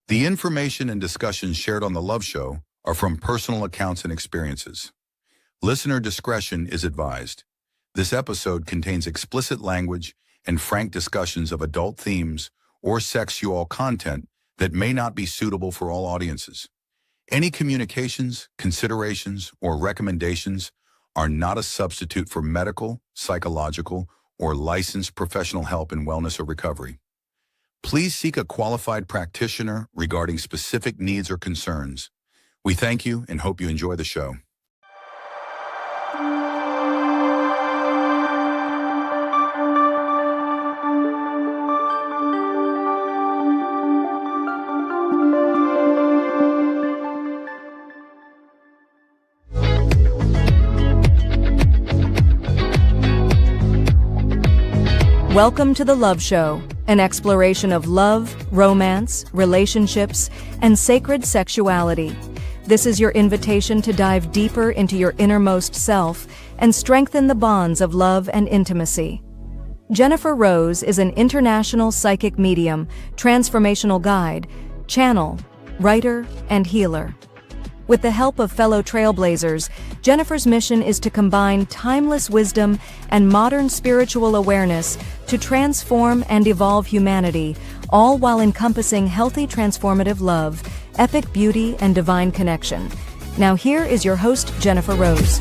The information and discussions shared on the Love Show are from personal accounts and experiences. Listener discretion is advised. This episode contains explicit language and frank discussions of adult themes or sexual content that may not be suitable for all audiences. Any communications, considerations, or recommendations are not a substitute for medical, psychological, or licensed professional help in wellness or recovery. Please seek a qualified practitioner regarding specific needs or concerns. We thank you and hope you enjoy the show. Welcome to The Love Show, an exploration of love, romance, relationships, and sacred sexuality. This is your invitation to dive deeper into your innermost self and strengthen the bonds of love and intimacy. Jennifer Rose is an international psychic medium, transformational guide, channel, writer, and healer. With the help of fellow trailblazers, Jennifer's mission is to combine timeless wisdom and modern spiritual awareness to transform and evolve humanity, all while encompassing healthy transformative love, epic beauty, and divine connection. Now here is your host, Jennifer Rose.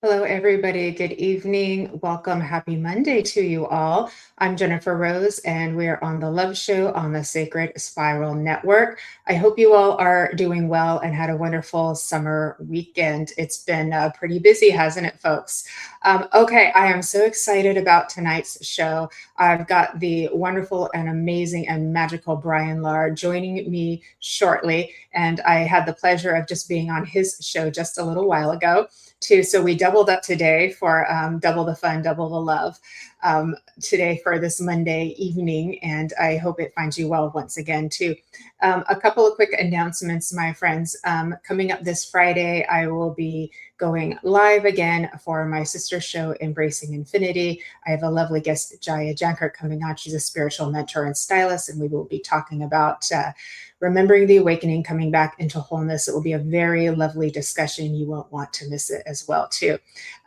Hello, everybody. Good evening. Welcome. Happy Monday to you all. I'm Jennifer Rose, and we're on the Love Show on the Sacred Spiral Network. I hope you all are doing well and had a wonderful summer weekend. It's been pretty busy, hasn't it, folks? Okay, I am so excited about tonight's show. I've got the wonderful and amazing and magical Bryan Lahr joining me shortly, and I had the pleasure of just being on his show just a little while ago, too. So we doubled up today for double the fun, double the love today for this Monday evening. And I hope it finds you well once again, too. A couple of quick announcements, my friends. Coming up this Friday, I will be going live again for my sister show, Embracing Infinity. I have a lovely guest, Jaya Jankert, coming on. She's a spiritual mentor and stylist, and we will be talking about remembering the awakening, coming back into wholeness. It will be a very lovely discussion. You won't want to miss it as well, too.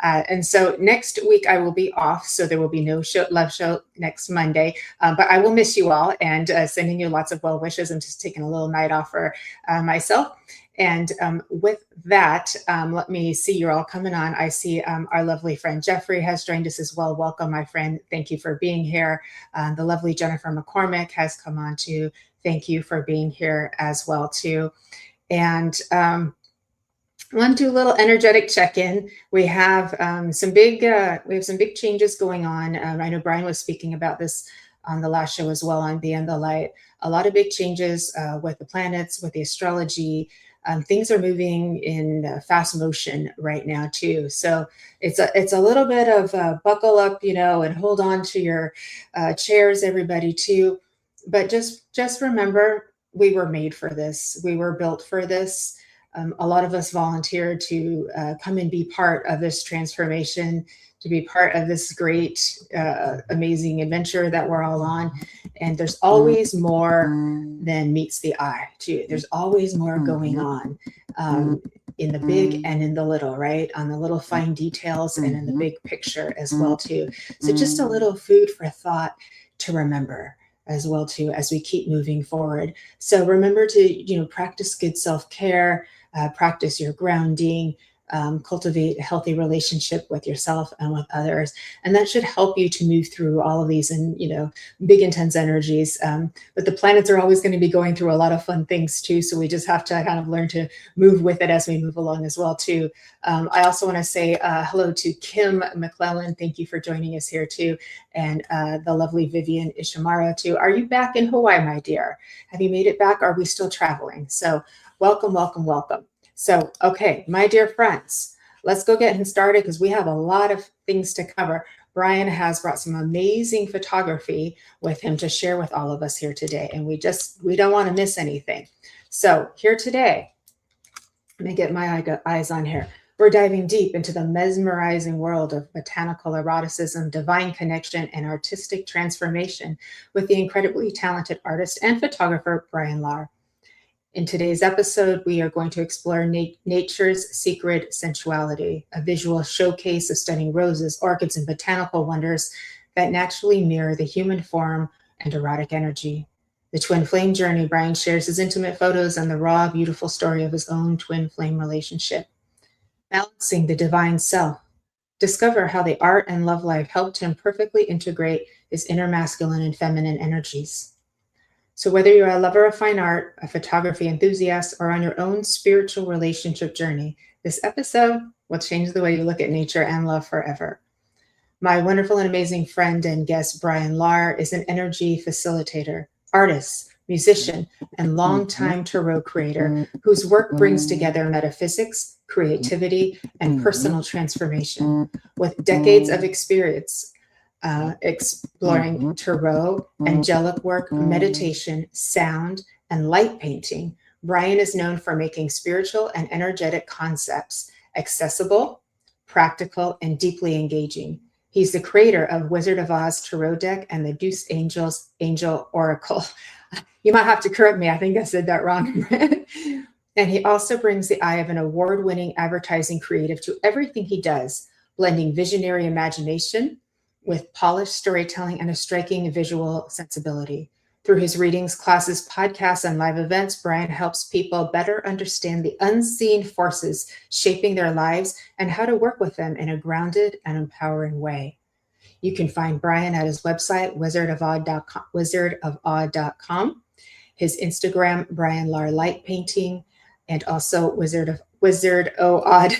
And so next week I will be off, so there will be no love show next Monday, but I will miss you all and sending you lots of well wishes. I'm just taking a little night off for myself. And with that, let me see, you're all coming on. I see our lovely friend Jeffrey has joined us as well. Welcome, my friend. Thank you for being here. The lovely Jennifer McCormick has come on too. Thank you for being here as well too. And I want to do a little energetic check-in. We have some big changes going on. I know Bryan was speaking about this on the last show as well on Beyond the Light. A lot of big changes with the planets, with the astrology. Things are moving in fast motion right now too. So it's a little bit of buckle up, and hold on to your chairs, everybody too. But just remember, we were made for this. We were built for this. A lot of us volunteered to come and be part of this transformation, to be part of this great, amazing adventure that we're all on. And there's always more than meets the eye, too. There's always more going on in the big and in the little, right? On the little fine details and in the big picture as well, too. So just a little food for thought to remember as well, too, as we keep moving forward. So remember to, practice good self-care, practice your grounding, cultivate a healthy relationship with yourself and with others. And that should help you to move through all of these and, big intense energies. But the planets are always going to be going through a lot of fun things too. So we just have to kind of learn to move with it as we move along as well too. I also want to say hello to Kim McClellan. Thank you for joining us here too. And the lovely Vivian Ishimara too. Are you back in Hawaii, my dear? Have you made it back? Are we still traveling? So welcome, welcome, welcome. So, okay, my dear friends, let's go get him started because we have a lot of things to cover. Bryan has brought some amazing photography with him to share with all of us here today. And we don't want to miss anything. So here today, let me get my eyes on here. We're diving deep into the mesmerizing world of botanical eroticism, divine connection, and artistic transformation with the incredibly talented artist and photographer Bryan Lahr. In today's episode, we are going to explore nature's secret sensuality, a visual showcase of stunning roses, orchids, and botanical wonders that naturally mirror the human form and erotic energy. The twin flame journey, Bryan shares his intimate photos and the raw, beautiful story of his own twin flame relationship. Balancing the divine self, discover how the art and love life helped him perfectly integrate his inner masculine and feminine energies. So, whether you're a lover of fine art, a photography enthusiast, or on your own spiritual relationship journey, this episode will change the way you look at nature and love forever. My wonderful and amazing friend and guest, Bryan Lahr, is an energy facilitator, artist, musician, and longtime tarot creator whose work brings together metaphysics, creativity, and personal transformation. With decades of experience exploring tarot, angelic work, meditation, sound, and light painting, Bryan is known for making spiritual and energetic concepts accessible, practical, and deeply engaging. He's the creator of Wizard of Oz Tarot Deck and the Deuce Angels Angel Oracle. You might have to correct me. I think I said that wrong. And he also brings the eye of an award-winning advertising creative to everything he does, blending visionary imagination with polished storytelling and a striking visual sensibility. Through his readings, classes, podcasts, and live events, Bryan helps people better understand the unseen forces shaping their lives and how to work with them in a grounded and empowering way. You can find Bryan at his website, wizardofod.com, his Instagram, Bryan Lahr Light Painting, and also Wizard O Odd.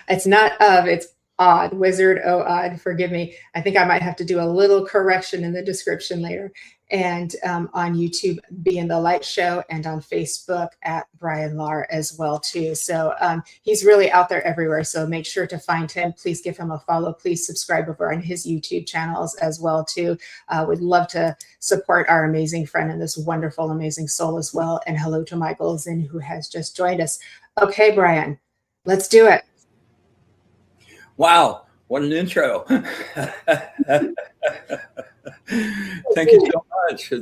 It's not of, it's Odd, Wizard O Odd, forgive me. I think I might have to do a little correction in the description later. And on YouTube, Be in the Light Show, and on Facebook at Bryan Lahr as well too. So he's really out there everywhere. So make sure to find him. Please give him a follow. Please subscribe over on his YouTube channels as well too. Would love to support our amazing friend and this wonderful, amazing soul as well. And hello to Michael Zinn, who has just joined us. Okay, Bryan, let's do it. Wow, what an intro. Thank you so much.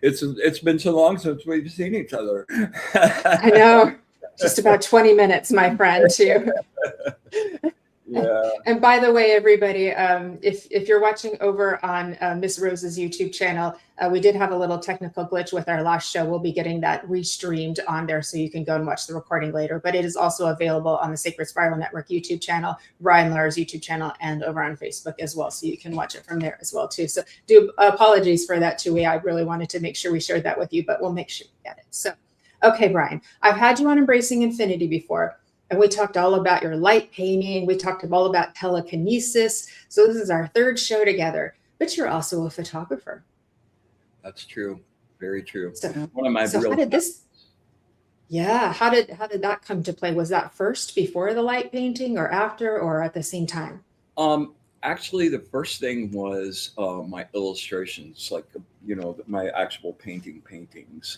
It's been so long since we've seen each other. I know, just about 20 minutes, my friend, too. Yeah. And by the way, everybody, if you're watching over on Miss Rose's YouTube channel, we did have a little technical glitch with our last show. We'll be getting that restreamed on there, so you can go and watch the recording later. But it is also available on the Secret Spiral Network YouTube channel, Bryan Lahr's YouTube channel, and over on Facebook as well. So you can watch it from there as well too. So do apologies for that too. I really wanted to make sure we shared that with you, but we'll make sure you get it. So, okay, Bryan, I've had you on Embracing Infinity before. And we talked all about your light painting. We talked all about telekinesis. So this is our third show together, but you're also a photographer. That's true. Very true. So, one of my how did this, how did that come to play? Was that first before the light painting or after or at the same time? Actually, the first thing was my illustrations, like, my actual paintings.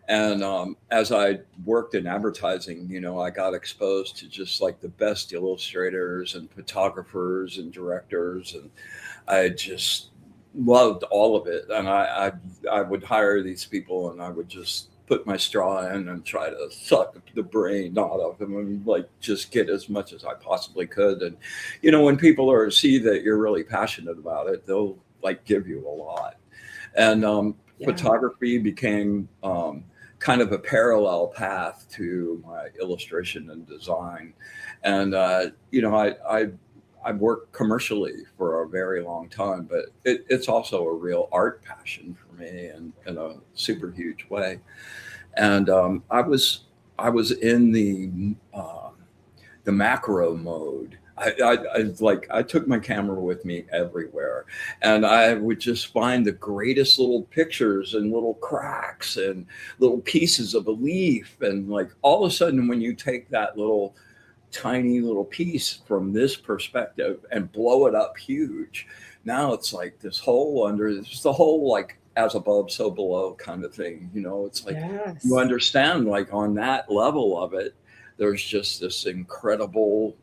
And as I worked in advertising, I got exposed to just like the best illustrators and photographers and directors. And I just loved all of it. And I would hire these people and I would just put my straw in and try to suck the brain out of them and like just get as much as I possibly could. And, when people see that you're really passionate about it, they'll like give you a lot. And photography became kind of a parallel path to my illustration and design. And, I worked commercially for a very long time, but it's also a real art passion for me in a super huge way. And I was in the macro mode. I took my camera with me everywhere, and I would just find the greatest little pictures and little cracks and little pieces of a leaf. And like all of a sudden, when you take that tiny little piece from this perspective and blow it up huge, now it's like this whole it's the whole like as above so below kind of thing. It's like, yes, you understand like on that level of it, there's just this incredible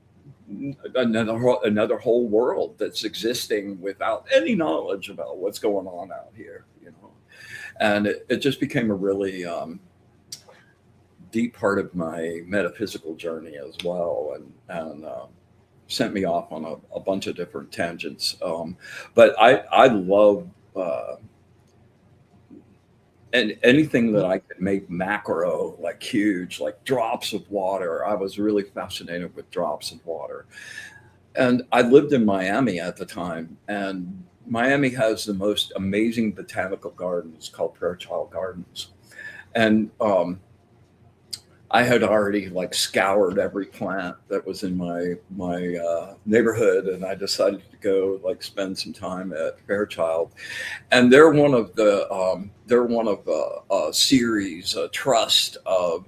another whole world that's existing without any knowledge about what's going on out here, you know. And it just became a really deep part of my metaphysical journey as well, and sent me off on a bunch of different tangents. But I love and anything that I could make macro, like huge, like drops of water. I was really fascinated with drops of water. And I lived in Miami at the time, and Miami has the most amazing botanical gardens called Fairchild Gardens. And I had already like scoured every plant that was in my neighborhood, and I decided to go like spend some time at Fairchild. And they're one of a series, a trust of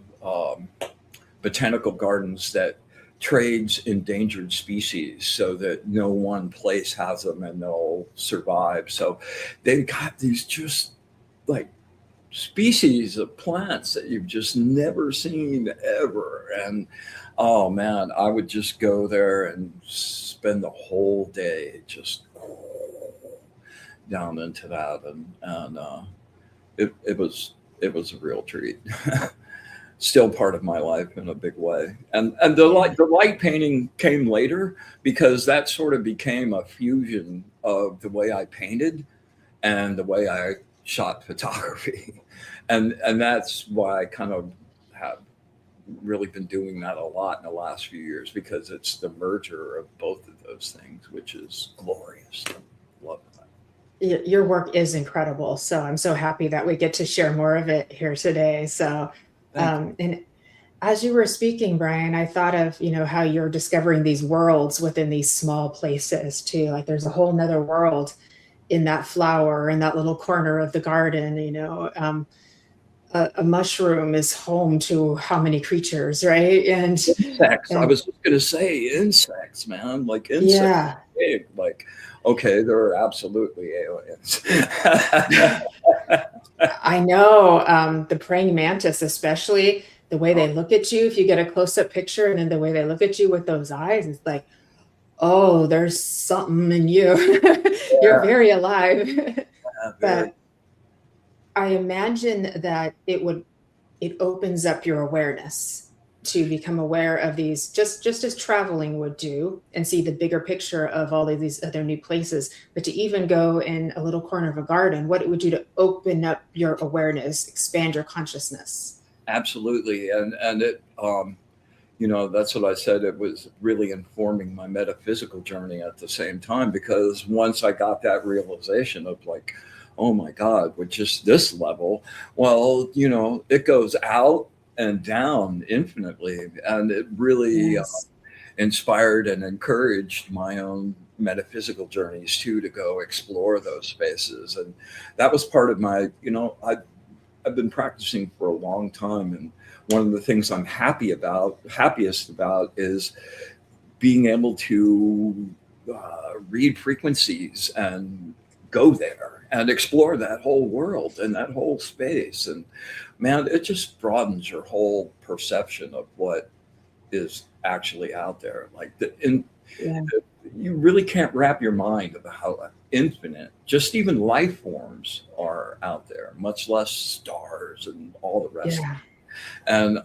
botanical gardens that trades endangered species so that no one place has them and they'll survive. So they've got these just like species of plants that you've just never seen ever. And oh man, I would just go there and spend the whole day just down into that, and it was a real treat. Still part of my life in a big way. And the light painting came later because that sort of became a fusion of the way I painted and the way I shot photography. And that's why I kind of have really been doing that a lot in the last few years, because it's the merger of both of those things, which is glorious. Love that. Your work is incredible. So I'm so happy that we get to share more of it here today. So, and as you were speaking, Bryan, I thought of, you know, how you're discovering these worlds within these small places too. Like there's a whole nother world in that flower, in that little corner of the garden, you know. A mushroom is home to how many creatures, right? And insects. I was just gonna say insects, man. Like insects. Yeah. Big. Like, okay, they're absolutely aliens. I know. The praying mantis, especially the way they look at you, if you get a close-up picture and then the way they look at you with those eyes, it's like, oh, there's something in you. You're very alive. But I imagine that it opens up your awareness to become aware of these, just as traveling would do, and see the bigger picture of all of these other new places. But to even go in a little corner of a garden, what it would do to open up your awareness, expand your consciousness. Absolutely. And it, you know, that's what I said. It was really informing my metaphysical journey at the same time, because once I got that realization of like, oh my God, with just this level, well, you know, it goes out and down infinitely. And it really inspired and encouraged my own metaphysical journeys too, to go explore those spaces. And that was part of my, you know, I've been practicing for a long time. And one of the things I'm happiest about is being able to read frequencies and go there and explore that whole world and that whole space. And man, it just broadens your whole perception of what is actually out there. Like you really can't wrap your mind about how infinite just even life forms are out there, much less stars and all the rest. And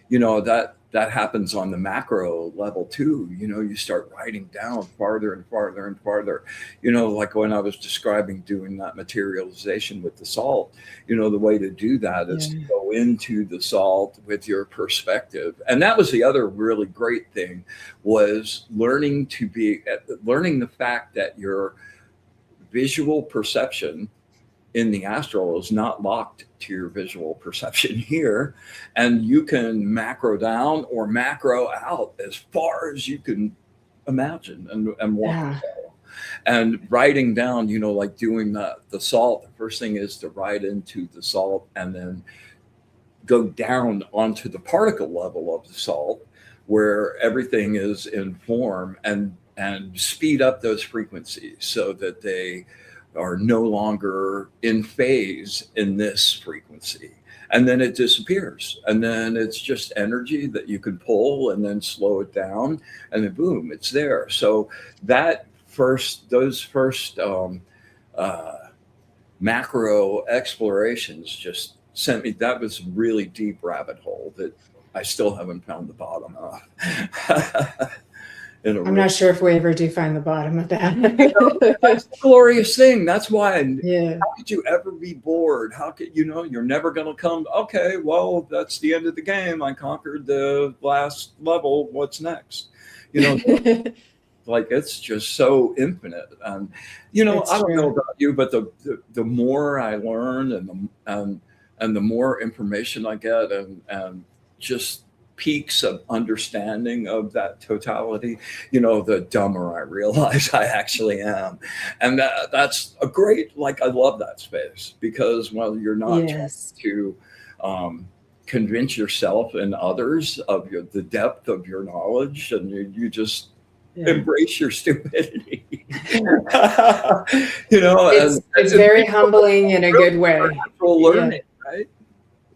you know, that happens on the macro level too. You know, you start writing down farther and farther and farther. You know, like when I was describing doing that materialization with the salt, you know, the way to do that is to go into the salt with your perspective. And that was the other really great thing, was learning the fact that your visual perception in the astral is not locked to your visual perception here. And you can macro down or macro out as far as you can imagine and want to go. And writing down, you know, like doing the salt, the first thing is to write into the salt and then go down onto the particle level of the salt, where everything is in form, and speed up those frequencies so that they are no longer in phase in this frequency. and then it disappears, and then it's just energy that you can pull and then slow it down, and then boom, it's there. So those first uh, macro explorations just sent me, that was a really deep rabbit hole that I still haven't found the bottom of. In a I'm real, not sure if we ever do find the bottom of that's that. the glorious thing. That's why Yeah. how could you ever be bored? How could you're never going to come, okay, well, that's the end of the game. I conquered the last level. What's next? You know, like it's just so infinite. And I It's don't know true. about you, but the more I learn, and the more information I get, and just peaks of understanding of that totality, the dumber I realize I actually am. And that's a great, like, I love that space, because, well, you're not trying Yes. to convince yourself and others of the depth of your knowledge, and you just Yeah. embrace your stupidity. It's And very humbling in a really good way. natural Yeah. learning, right?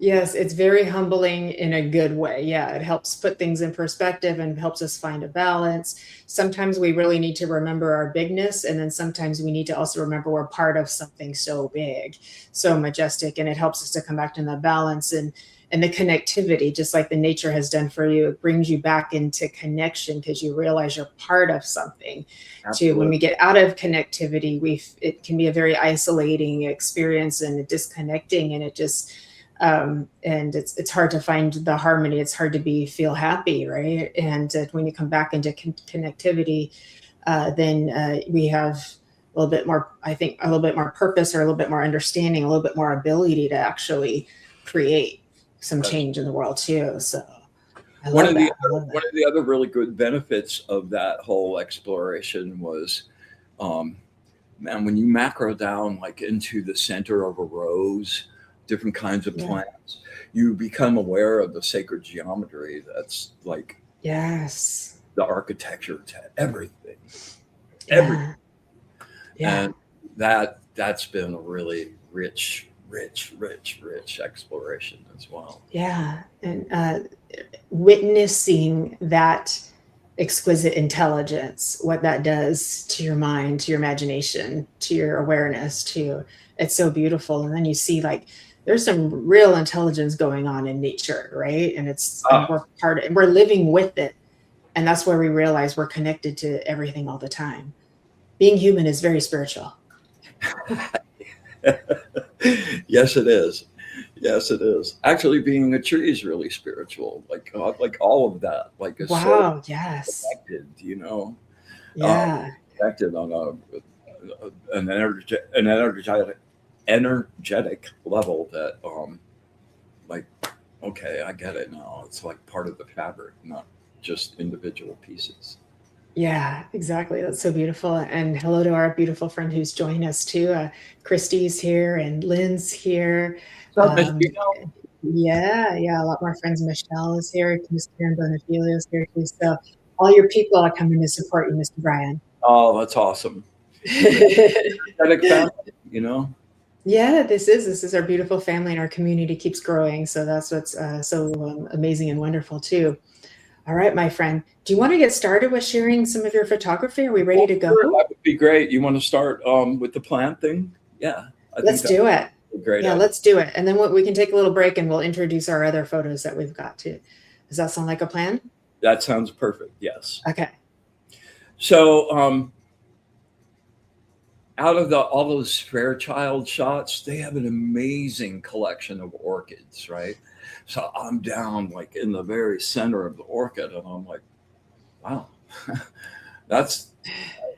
Yes, it's very humbling in a good way. Yeah, it helps put things in perspective and helps us find a balance. Sometimes we really need to remember our bigness, and then sometimes we need to also remember we're part of something so big, so majestic, and it helps us to come back to the balance and the connectivity, just like the nature has done for you. It brings you back into connection because you realize you're part of something. Too, when Absolutely. we get out of connectivity, it can be a very isolating experience and disconnecting, and it just and it's hard to find the harmony. It's hard to feel happy, right? And when you come back into connectivity, then we have a little bit more, I think, a little bit more purpose, or a little bit more understanding, a little bit more ability to actually create some That's change in the world too. So I one love of the that. I love one that. of the other really good benefits of that whole exploration was, um, man, when you macro down like into the center of a rose, different kinds of Yeah. plants, you become aware of the sacred geometry that's like Yes. the architecture to everything, everything. Yeah. Yeah. And that's been a really rich exploration as well. Yeah. And witnessing that exquisite intelligence, what that does to your mind, to your imagination, to your awareness, to it's so beautiful. And then you see like there's some real intelligence going on in nature, right? And Ah, we're part of it, we're living with it. And that's where we realize we're connected to everything all the time. Being human is very spiritual. yes, it is. Yes, it is. Actually, being a tree is really spiritual. Like all of that. Like it's so Wow. Yes. connected. Um, Yeah. connected on an energetic level that, like, okay, I get it now. It's like part of the fabric, not just individual pieces. Yeah, exactly. That's so beautiful. And hello to our beautiful friend who's joining us too. Christy's here and Lynn's here. What's up, Um, Michelle? yeah, a lot more friends. Michelle is here. Miss Karen Bonafilio is here too. So all your people are coming to support you, Mr. Bryan. Oh, that's awesome. Energetic family. Yeah, this is our beautiful family, and our community keeps growing. So that's what's so amazing and wonderful too. All right, my friend. Do you want to get started with sharing some of your photography? Are we ready Well, to sure, go? that would be great. You want to start with the plant thing? Yeah, I think Let's that's do it. a great Yeah, idea. let's do it. And then we can take a little break and we'll introduce our other photos that we've got too. Does that sound like a plan? That sounds perfect. Yes. Okay. So, out of all those Fairchild shots, they have an amazing collection of orchids, right? So I'm down like in the very center of the orchid, and I'm like, wow, that's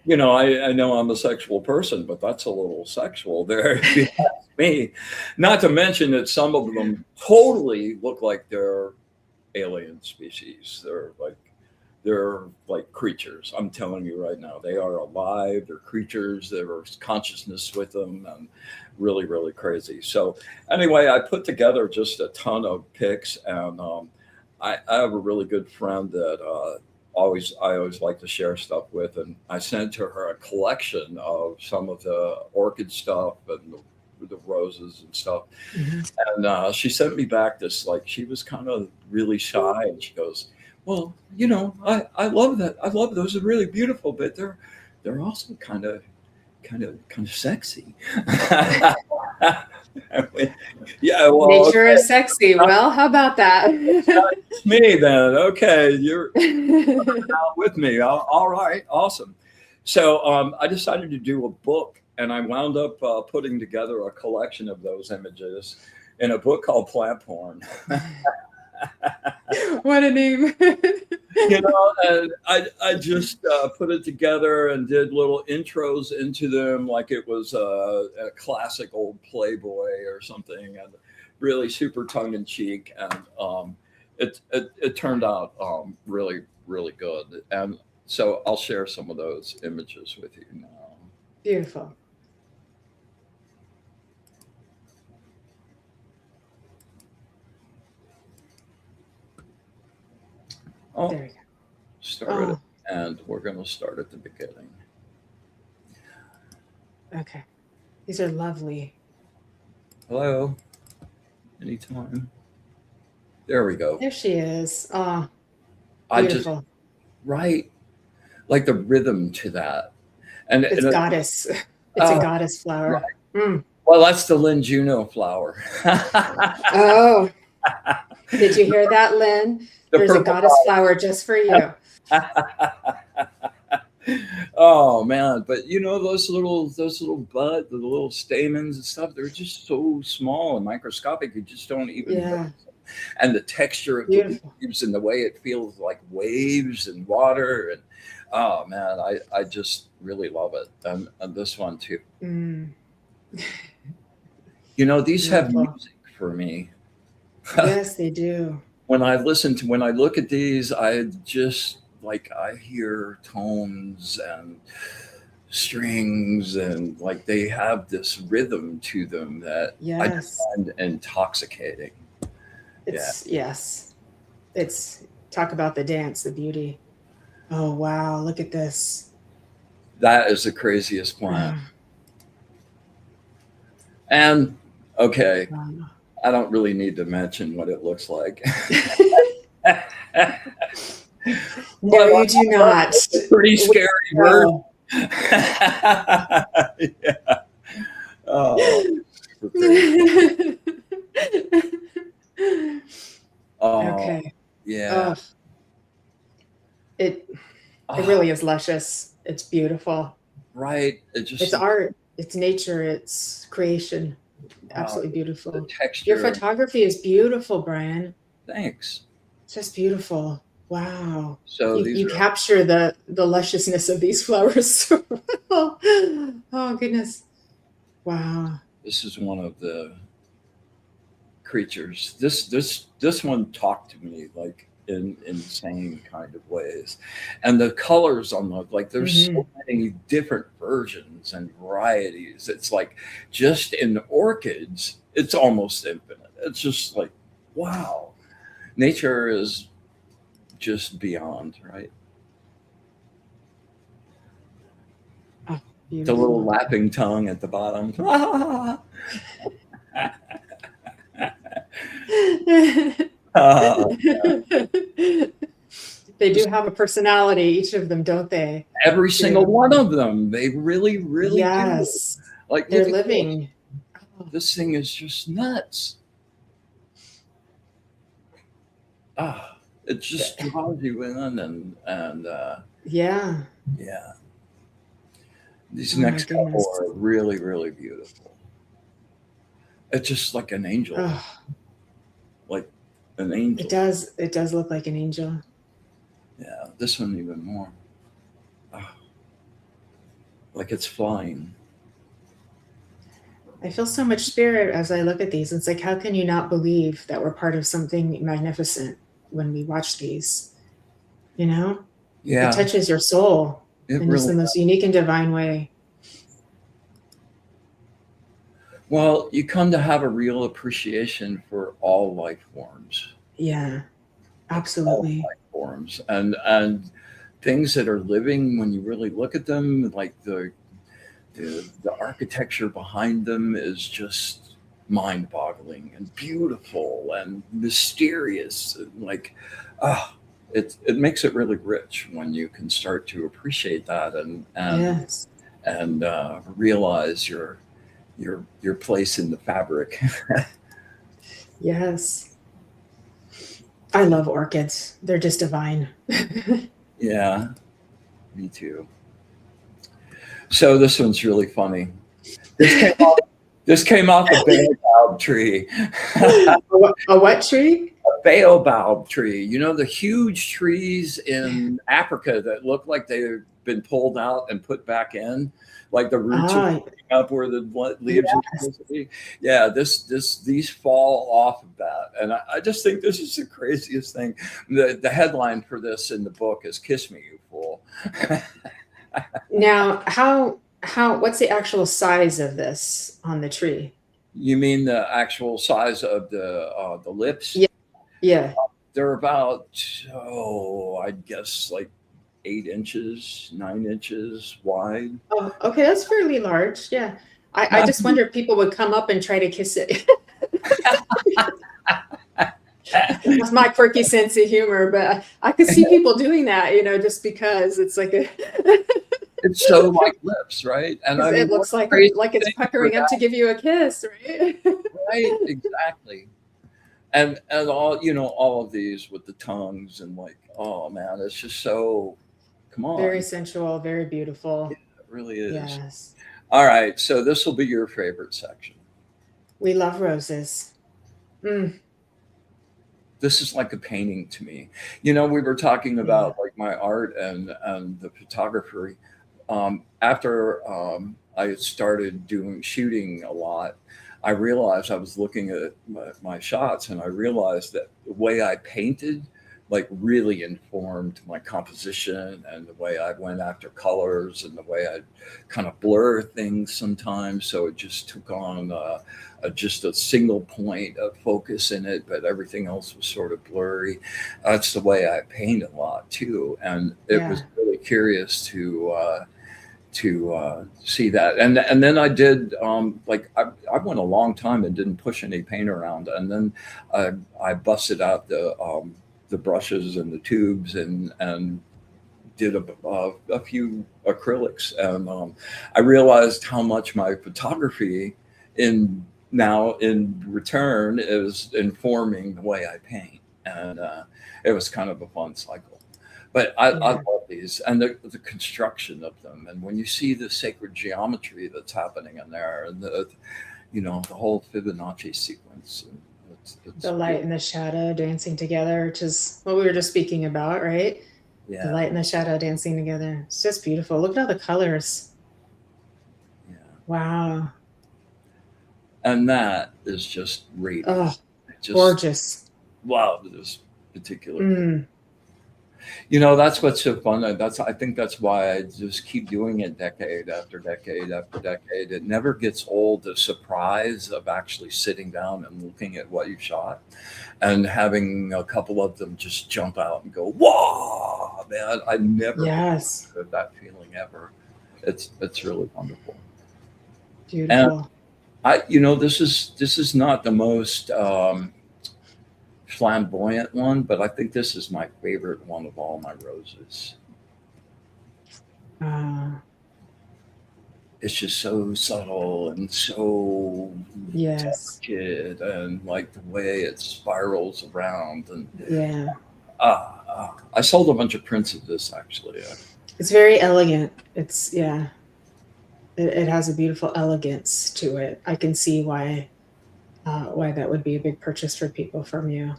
I know I'm a sexual person, but that's a little sexual there, if you ask me. Not to mention that some of them totally look like they're alien species. They're like creatures. I'm telling you right now, they are alive. They're creatures. There's consciousness with them, and really, really crazy. So anyway, I put together just a ton of pics, and I have a really good friend that I always like to share stuff with, and I sent to her a collection of some of the orchid stuff and the roses and stuff. Mhm. And she sent me back this, like, she was kind of really shy, and she goes, well, I love that. I love those are really beautiful, but they're also kind of sexy. I went, yeah, well, Nature okay, is sexy. Well, how about that? it's me then. Okay, you're out with me. All right, awesome. So I decided to do a book, and I wound up putting together a collection of those images in a book called Plant Porn. What a name. And I just put it together and did little intros into them like it was a classic old Playboy or something, and really super tongue-in-cheek. And it turned out really, really good. And so I'll share some of those images with you now. Beautiful. Oh, There we go. started, and we're going to start at the beginning. Okay. These are lovely. Hello. Anytime. There we go. There she is. Oh, I just beautiful. right, like the rhythm to that, and It's and goddess. It's a goddess flower. Mm. well, that's the Lynn Juno flower. Oh, did you hear that, Lynn? There's a goddess flower just for you. Oh man, but those little buds, the little stamens and stuff, they're just so small and microscopic. You just don't even Yeah. notice them. And the texture of the Beautiful. leaves and the way it feels like waves and water, and oh man, I just really love it. And this one too. Mm. These have Beautiful. music for me. Yes, they do. When I look at these, I just I hear tones and strings, and like they have this rhythm to them that I just Yes. find intoxicating. Yes. It's talk about the dance, the beauty. Oh wow, look at this. That is the craziest plant. And okay, Wow. I don't really need to mention what it looks like. No, you do not. It's a pretty scary word. Yeah. Oh. Okay. Yeah. Oh, it really is luscious. It's beautiful. Right. It just It's art. It's nature. It's creation. Absolutely beautiful. the texture. Your photography is beautiful, Bryan. Thanks. It's just beautiful. Wow. So You capture the lusciousness of these flowers so well. Oh goodness. Wow. This is one of the creatures. This one talked to me like in insane kind of ways, and the colors on there's so many different versions and varieties. It's like just in orchids, it's almost infinite. It's just like wow, nature is just beyond, right? Oh, the little lapping tongue at the bottom. They do have a personality, each of them, don't they? Every single one of them. They really, really yes. do. Like they're living. This thing is just nuts. It just draws you in, and yeah. These next couple are really, really beautiful. It's just like an angel. Like an angel. It does look like an angel. Yeah, this one even more. Like it's flying. I feel so much spirit as I look at these. It's like, how can you not believe that we're part of something magnificent when we watch these? Yeah. It touches your soul in just the most unique and divine way. Well, you come to have a real appreciation for all life forms. Yeah, absolutely. All life forms and things that are living when you really look at them, like the the architecture behind them is just mind-boggling and beautiful and mysterious. And like, ah, it makes it really rich when you can start to appreciate that Yes. and realize your place in the fabric. Yes. I love orchids. They're just divine. Yeah, me too. So this one's really funny. This came off, this came off a baobab tree. A what tree? Baobab tree. You know, the huge trees in Africa that look like they've been pulled out and put back in, like the roots are Ah, coming up where the leaves are yes. supposed to be. Yeah, these fall off of that, and I just think this is the craziest thing. The headline for this in the book is "Kiss Me, You Fool." Now, what's the actual size of this on the tree? You mean the actual size of the lips? Yeah. Yeah. They're about, oh, I guess like 8 inches, 9 inches wide. Oh, okay, that's fairly large. Yeah. I just wonder if people would come up and try to kiss it. That's my quirky sense of humor, but I could see people doing that, just because it's like a It's so like lips, right? And I mean, it what looks a crazy like it's thing for puckering up that, to give you a kiss, right? right? Exactly. And all of these with the tongues and like, oh man, it's just so, come Very on, sensual, very it beautiful. really is. Yes. All right, so this will be your favorite section. We love roses. Mm, This is like a painting to me. We were talking yeah. about like my art and the photography. After I started doing shooting a lot, I realized I was looking at my shots, and I realized that the way I painted like really informed my composition and the way I went after colors and the way I kind of blur things sometimes. So it just took on just a single point of focus in it, but everything else was sort of blurry. That's the way I paint a lot too, and it Yeah. was really curious to see that. And then I did like I went a long time and didn't push any paint around, and then I busted out the brushes and the tubes and did a few acrylics, and I realized how much my photography in now in return is informing the way I paint, and it was kind of a fun cycle. But I Yeah. love these and the construction of them, and when you see the sacred geometry that's happening in there, and the whole Fibonacci sequence, and it's The light and the shadow dancing together, which is what we were just speaking about, right? The yeah, light and the shadow dancing together. It's just beautiful. Look at all the colors. yeah, Wow. and that is just radiant. Oh, I just gorgeous. love this particular piece. Mm, That's what's so fun. I think that's why I just keep doing it decade after decade after decade. It never gets old. The surprise of actually sitting down and looking at what you shot and having a couple of them just jump out and go, "Whoa, man!" I never get yes. tired of that feeling ever. It's really wonderful. And Beautiful. this is not the most flamboyant one, but I think this is my favorite one of all my roses. Uh, It's just so subtle and so yes. delicate, and like the way it spirals around. And Yeah. I sold a bunch of prints of this actually. It's very elegant. Yeah. It has a beautiful elegance to it. I can see why that would be a big purchase for people from you.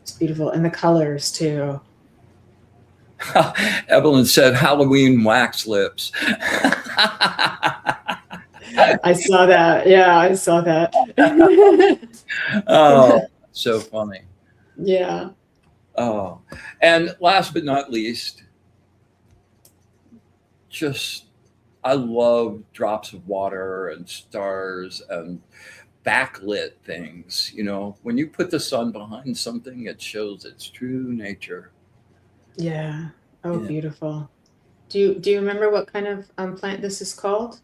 It's beautiful. And the colors too. Evelyn said Halloween wax lips. I saw that. Yeah, I saw that. Oh, so funny. Yeah. Oh, and last but not least, just I love drops of water and stars and backlit things. When you put the sun behind something, it shows its true nature. Yeah. Oh, Yeah. beautiful. Do you remember what kind of plant this is called?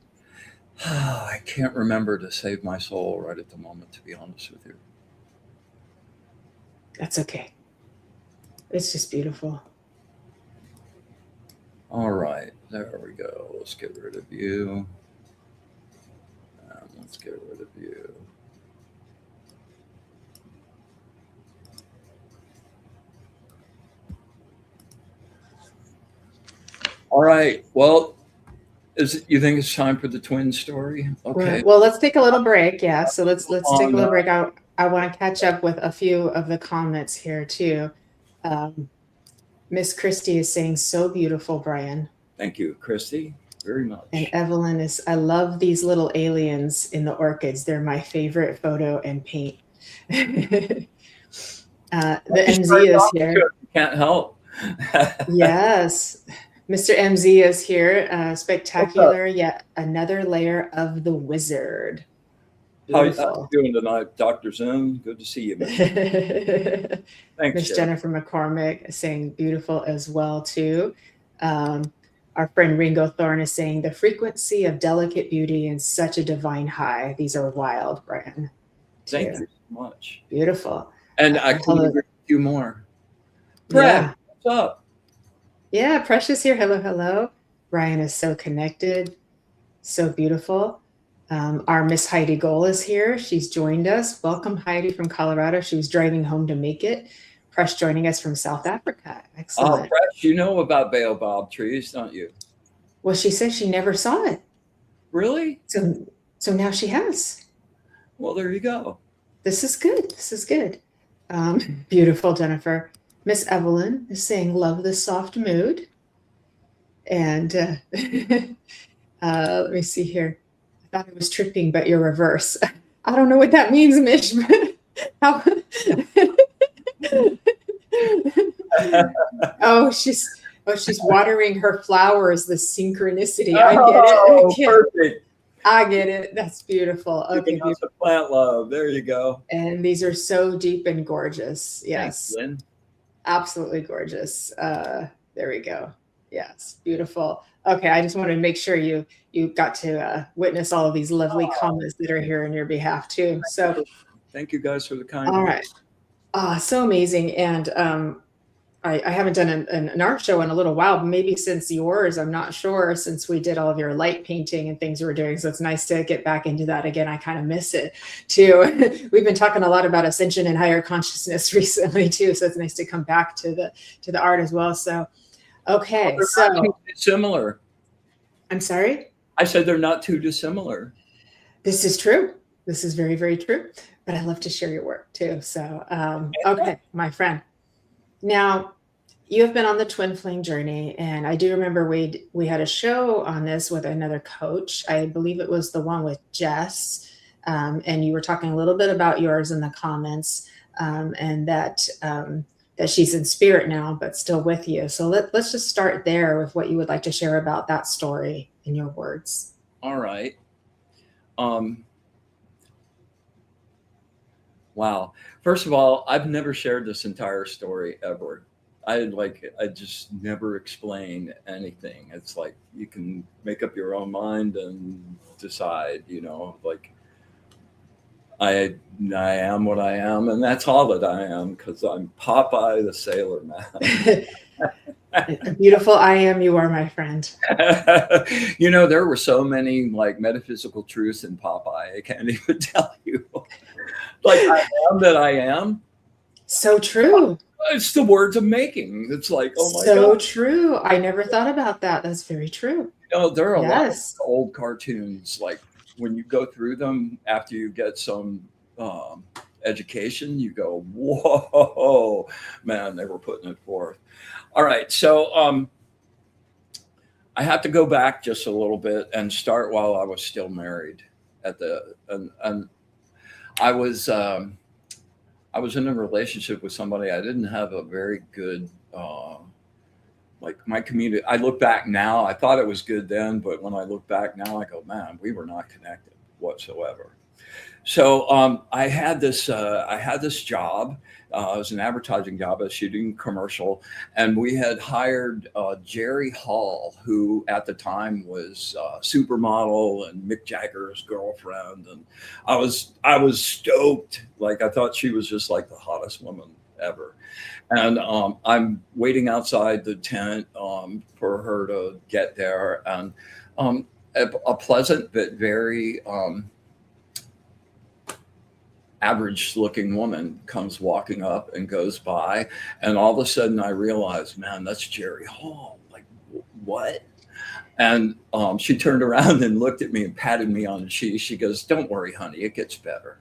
I can't remember to save my soul right at the moment, to be honest with you. That's okay. It's just beautiful. All right, there we go. Let's get rid of you. Let's get rid of you. All right. Well, you think it's time for the twin story? Okay. Well, let's take a little break. Yeah. So let's take a little On, break. I want to catch up with a few of the comments here too. Miss Christie is saying, so beautiful, Bryan. Thank you, Christy, very much. And Evelyn is, I love these little aliens in the orchids. They're my favorite photo and paint. The MZ is here. Can't help. Yes. Mr. MZ is here. Spectacular, yet another layer of the wizard. How are you doing tonight, Dr. Zoom? Good to see you, man. Thanks, Miss Jennifer McCormick saying beautiful as well, too. Our friend Ringo Thorne is saying the frequency of delicate beauty and such a divine high. These are wild, Bryan. Thank you so much. Beautiful. And I can agree with you more. Brad, what's up? Yeah, Precious here. Hello, hello. Bryan is so connected, so beautiful. Our Miss Heidi Goal is here. She's joined us. Welcome, Heidi from Colorado. She was driving home to make it. Press joining us from South Africa. Excellent. Oh, Press, you know about baobab trees, don't you? Well, she said she never saw it. Really? So now she has. Well, there you go. This is good. This is good. Beautiful, Jennifer. Miss Evelyn is saying, love the soft mood. And let me see here. I thought I was tripping, but you're reverse. I don't know what that means, Mish. She's watering her flowers, the synchronicity. I get it. Perfect. I get it. That's beautiful. Okay. Plant love. There you go. And these are so deep and gorgeous. Yes. Thanks, Lynn. Absolutely gorgeous. There we go. Yes. Beautiful. Okay. I just wanted to make sure you got to witness all of these lovely comments that are here on your behalf too. So thank you guys for the kind. All right. So amazing. And I haven't done an art show in a little while, maybe since yours, I'm not sure, since we did all of your light painting and things we were doing. So it's nice to get back into that again. I kind of miss it too. We've been talking a lot about ascension and higher consciousness recently too. So it's nice to come back to the art as well. So, okay. So similar. I'm sorry? I said they're not too dissimilar. This is true. This is very, very true. But I love to share your work too. So, okay, my friend. Now, you have been on the twin flame journey, and I do remember we had a show on this with another coach. I believe it was the one with Jess, and you were talking a little bit about yours in the comments, and that she's in spirit now, but still with you. So let's just start there with what you would like to share about that story in your words. All right. Wow. First of all, I've never shared this entire story ever. I just never explain anything. It's like you can make up your own mind and decide, like I am what I am, and that's all that I am, because I'm Popeye the Sailor Man. Beautiful I am, you are, my friend. There were so many like metaphysical truths in Popeye, I can't even tell you. Like, I am that I am. So true. It's the words of making. It's like, oh my God. So true. I never thought about that. That's very true. There are a lot of old cartoons, like when you go through them after you get some education, you go, whoa, man, they were putting it forth. All right. So I have to go back just a little bit and start while I was still married and I was in a relationship with somebody. I didn't have a very good, like my community. I look back now, I thought it was good then, but when I look back now, I go, man, we were not connected whatsoever. So I had this job. it was an advertising job, a shooting commercial, and we had hired Jerry Hall, who at the time was supermodel and Mick Jagger's girlfriend, and I was stoked. Like I thought she was just like the hottest woman ever. And I'm waiting outside the tent for her to get there, and a pleasant but very average looking woman comes walking up and goes by, and all of a sudden I realized, man, that's Jerry Hall. Like, what? And she turned around and looked at me and patted me on the cheek. She goes, "Don't worry, honey, it gets better."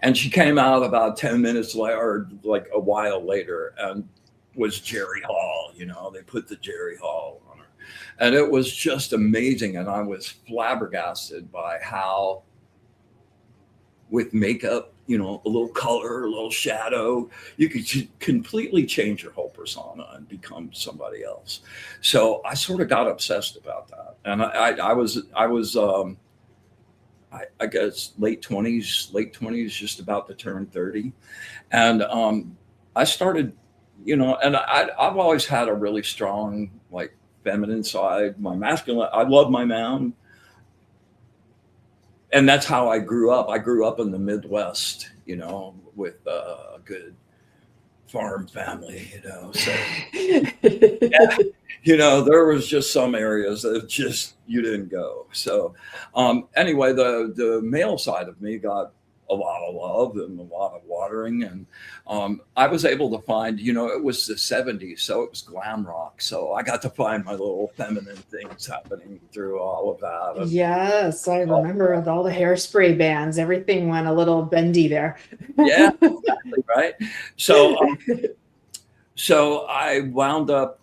And she came out about 10 minutes later, or like a while later, and was Jerry Hall. You know, they put the Jerry Hall on her. And it was just amazing. And I was flabbergasted by how, with makeup, you know, a little color, a little shadow, you could completely change your whole persona and become somebody else. So I sort of got obsessed about that. And I guess late 20s, just about to turn 30. And I started, you know, and I've always had a really strong, like, feminine side. My masculine, I love my man. And that's how I grew up. I grew up in the Midwest, you know, with a good farm family, you know. So, yeah, you know, there was just some areas that just you didn't go. So, anyway, the male side of me got a lot of love and a lot of watering, and I was able to find, you know, it was the 70s, so it was glam rock. So I got to find my little feminine things happening through all of that. And, Yes, I remember with all the hairspray bands, everything went a little bendy there. yeah, exactly, right. So, so I wound up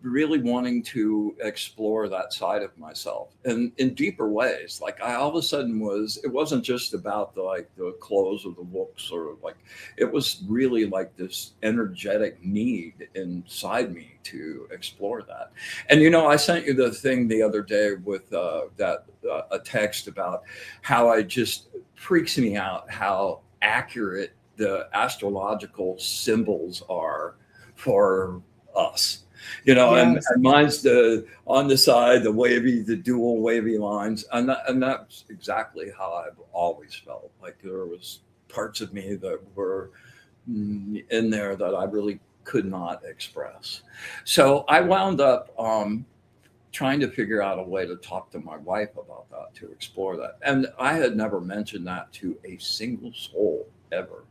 really wanting to explore that side of myself and in deeper ways. Like I all of a sudden it wasn't just about the clothes or the looks, or like, it was really like this energetic need inside me to explore that. And, you know, I sent you the thing the other day with a text about how it just freaks me out how accurate the astrological symbols are for us. You know, Yes. and mine's on the side, the dual wavy lines. And that's exactly how I've always felt. Like there was parts of me that were in there that I really could not express. So I wound up trying to figure out a way to talk to my wife about that, to explore that. And I had never mentioned that to a single soul ever.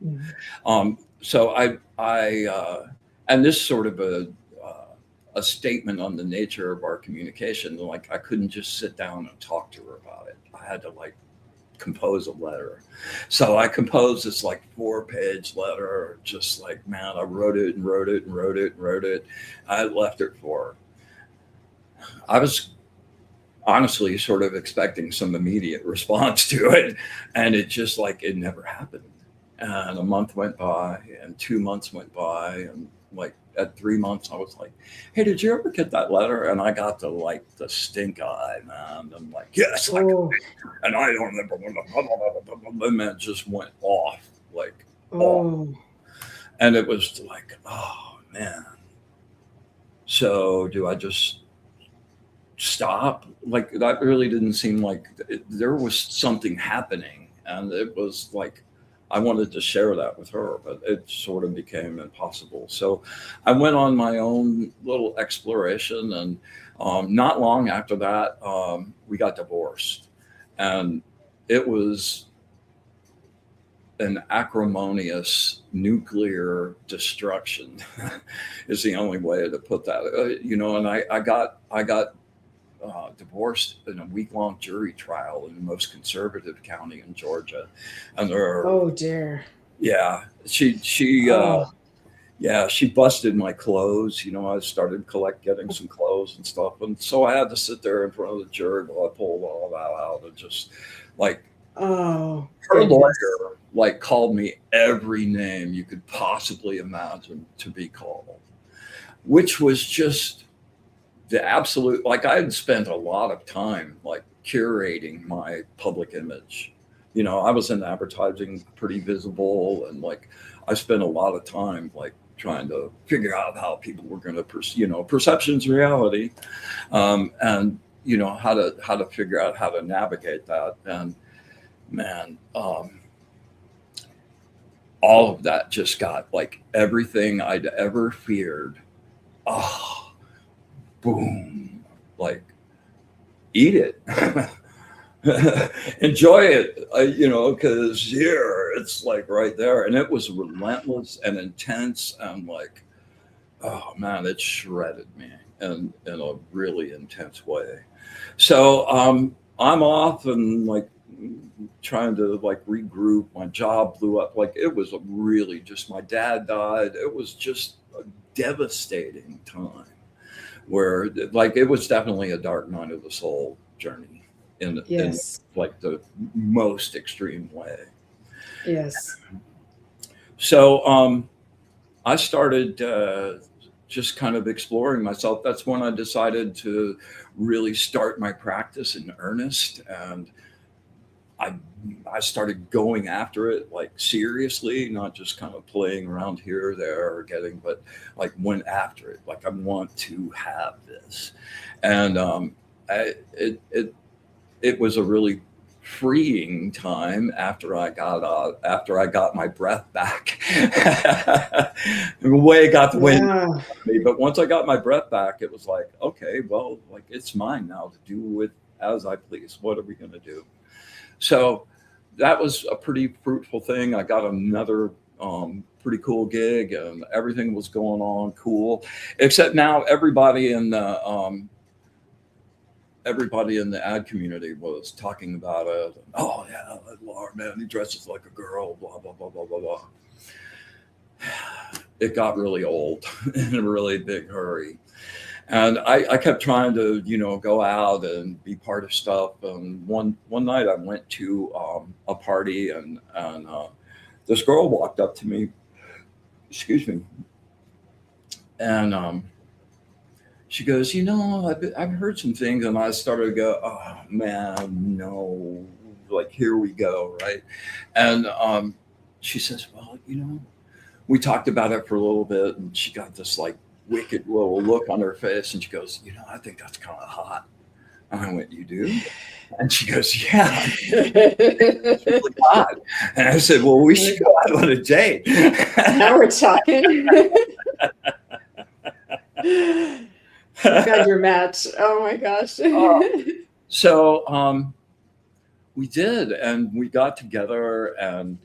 So and this sort of a statement on the nature of our communication. Like I couldn't just sit down and talk to her about it. I had to like compose a letter. So I composed this like 4-page letter, just like, man, I wrote it and wrote it and wrote it and wrote it. I left it for her. I was honestly sort of expecting some immediate response to it. And it just like, it never happened. And a month went by and 2 months went by, and like at 3 months, I was like, "Hey, did you ever get that letter?" And I got the stink eye, man. I'm like, "Yes," and I don't remember when and it just went off like, off. And it was like, oh man. So do I just stop? Like that really didn't seem like there was something happening, and it was like, I wanted to share that with her, but it sort of became impossible. So I went on my own little exploration, and not long after that, we got divorced. And it was an acrimonious nuclear destruction is the only way to put that. You know, and I got divorced in a week-long jury trial in the most conservative county in Georgia, and there are, oh dear, yeah, she busted my clothes. You know, I started getting some clothes and stuff, and so I had to sit there in front of the jury while I pulled all that out, and just like, her lawyer like called me every name you could possibly imagine to be called, which was just the absolute, like I had spent a lot of time like curating my public image you know, I was in advertising, pretty visible, and like I spent a lot of time like trying to figure out how people were going to, you know, perception's reality, and you know how to figure out how to navigate that. And man, all of that just got like everything I'd ever feared. Oh, boom! Like eat it. Enjoy it, you know, because here it's like right there, and it was relentless and intense, and like, oh man, it shredded me in a really intense way. So I'm off and like trying to like regroup. My job blew up. Like it was a really just my dad died. It was just a devastating time where like it was definitely a dark night of the soul journey in Yes. like the most extreme way. Yes. So I started just kind of exploring myself. That's when I decided to really start my practice in earnest, and I I started going after it like seriously, not just kind of playing around here or there or getting, but like went after it. Like I want to have this, and it was a really freeing time after I got my breath back. The way it got the wind Yeah. out of me, but once I got my breath back, it was like, okay, well, like it's mine now to do with as I please. What are we going to do? So that was a pretty fruitful thing. I got another pretty cool gig, and everything was going on cool, except now everybody in the ad community was talking about it. And, oh yeah, that Lahr, man, he dresses like a girl, blah blah blah blah blah blah. It got really old in a really big hurry. And I kept trying to, you know, go out and be part of stuff. And one night I went to a party, and this girl walked up to me, excuse me, and she goes, you know, I've heard some things, and I started to go, oh man, no, like here we go, right? And she says, well, you know, we talked about it for a little bit, and she got this like wicked little look on her face, and she goes, you know, I think that's kind of hot. And I went, you do? And she goes, yeah, it's really hot. And I said, well, we should go out on a date. Now we're talking. You found your match. Oh my gosh. So we did, and we got together, and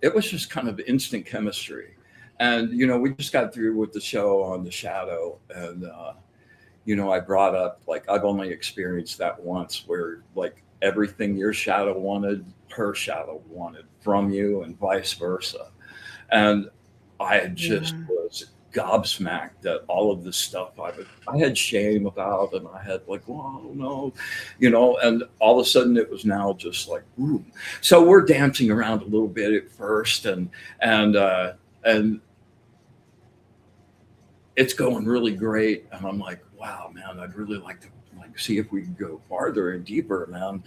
it was just kind of instant chemistry. And you know, we just got through with the show on the shadow, and you know, I brought up like I've only experienced that once, where like everything your shadow wanted, her shadow wanted from you, and vice versa. And I just Yeah. was gobsmacked that all of this stuff I had shame about, and I had like, well, no, you know, and all of a sudden it was now just like, ooh. So we're dancing around a little bit at first, and it's going really great, and I'm like, wow, man, I'd really like to like see if we can go farther and deeper, man.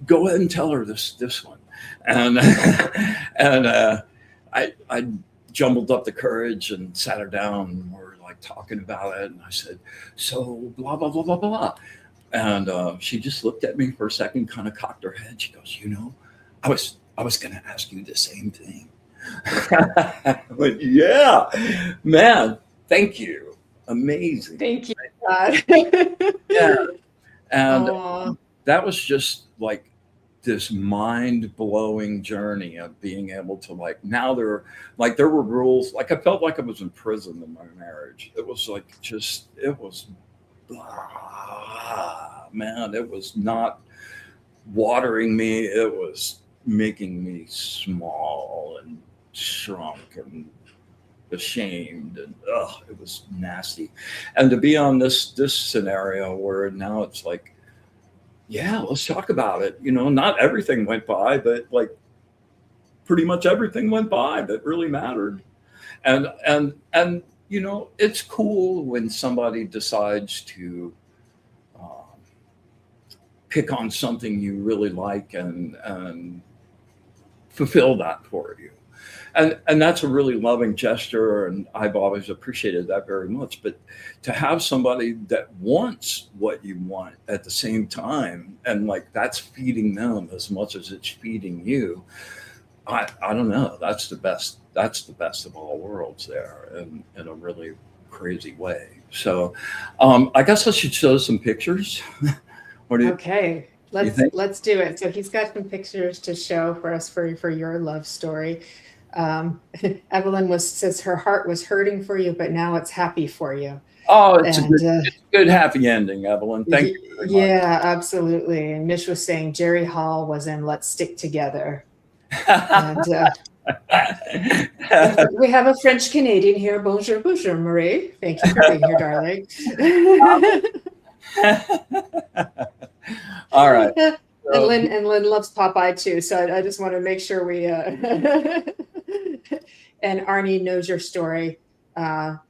Go ahead and tell her this one, and and I jumbled up the courage and sat her down, and we're like talking about it, and I said, so blah blah blah blah blah, and she just looked at me for a second, kind of cocked her head. She goes, you know, I was going to ask you the same thing. I went, yeah, man, thank you, amazing. Thank you, God. Yeah, and Oh, that was just like this mind-blowing journey of being able to like now there were rules. Like I felt like I was in prison in my marriage. It was like just it was man, it was not watering me. It was making me small and shrunk and ashamed, and it was nasty. And to be on this scenario where now it's like, yeah, let's talk about it. You know, not everything went by, but like pretty much everything went by that really mattered. And you know, it's cool when somebody decides to um, pick on something you really like and fulfill that for you. And that's a really loving gesture, and I've always appreciated that very much. But to have somebody that wants what you want at the same time, and like that's feeding them as much as it's feeding you, I don't know. That's the best. That's the best of all worlds there, in a really crazy way. So, I guess I should show some pictures. What do Okay, you think? let's do it. So he's got some pictures to show for us for your love story. Um, Evelyn says her heart was hurting for you, but now it's happy for you. Oh, And it's a good happy ending, Evelyn. Thank you very much. yeah, absolutely. And Mish was saying Jerry Hall was in Let's Stick Together. And we have a French Canadian here. Bonjour, bonjour, Marie. Thank you for being here, darling. All right. And Lynn loves Popeye too. So I just want to make sure we and Arnie knows your story.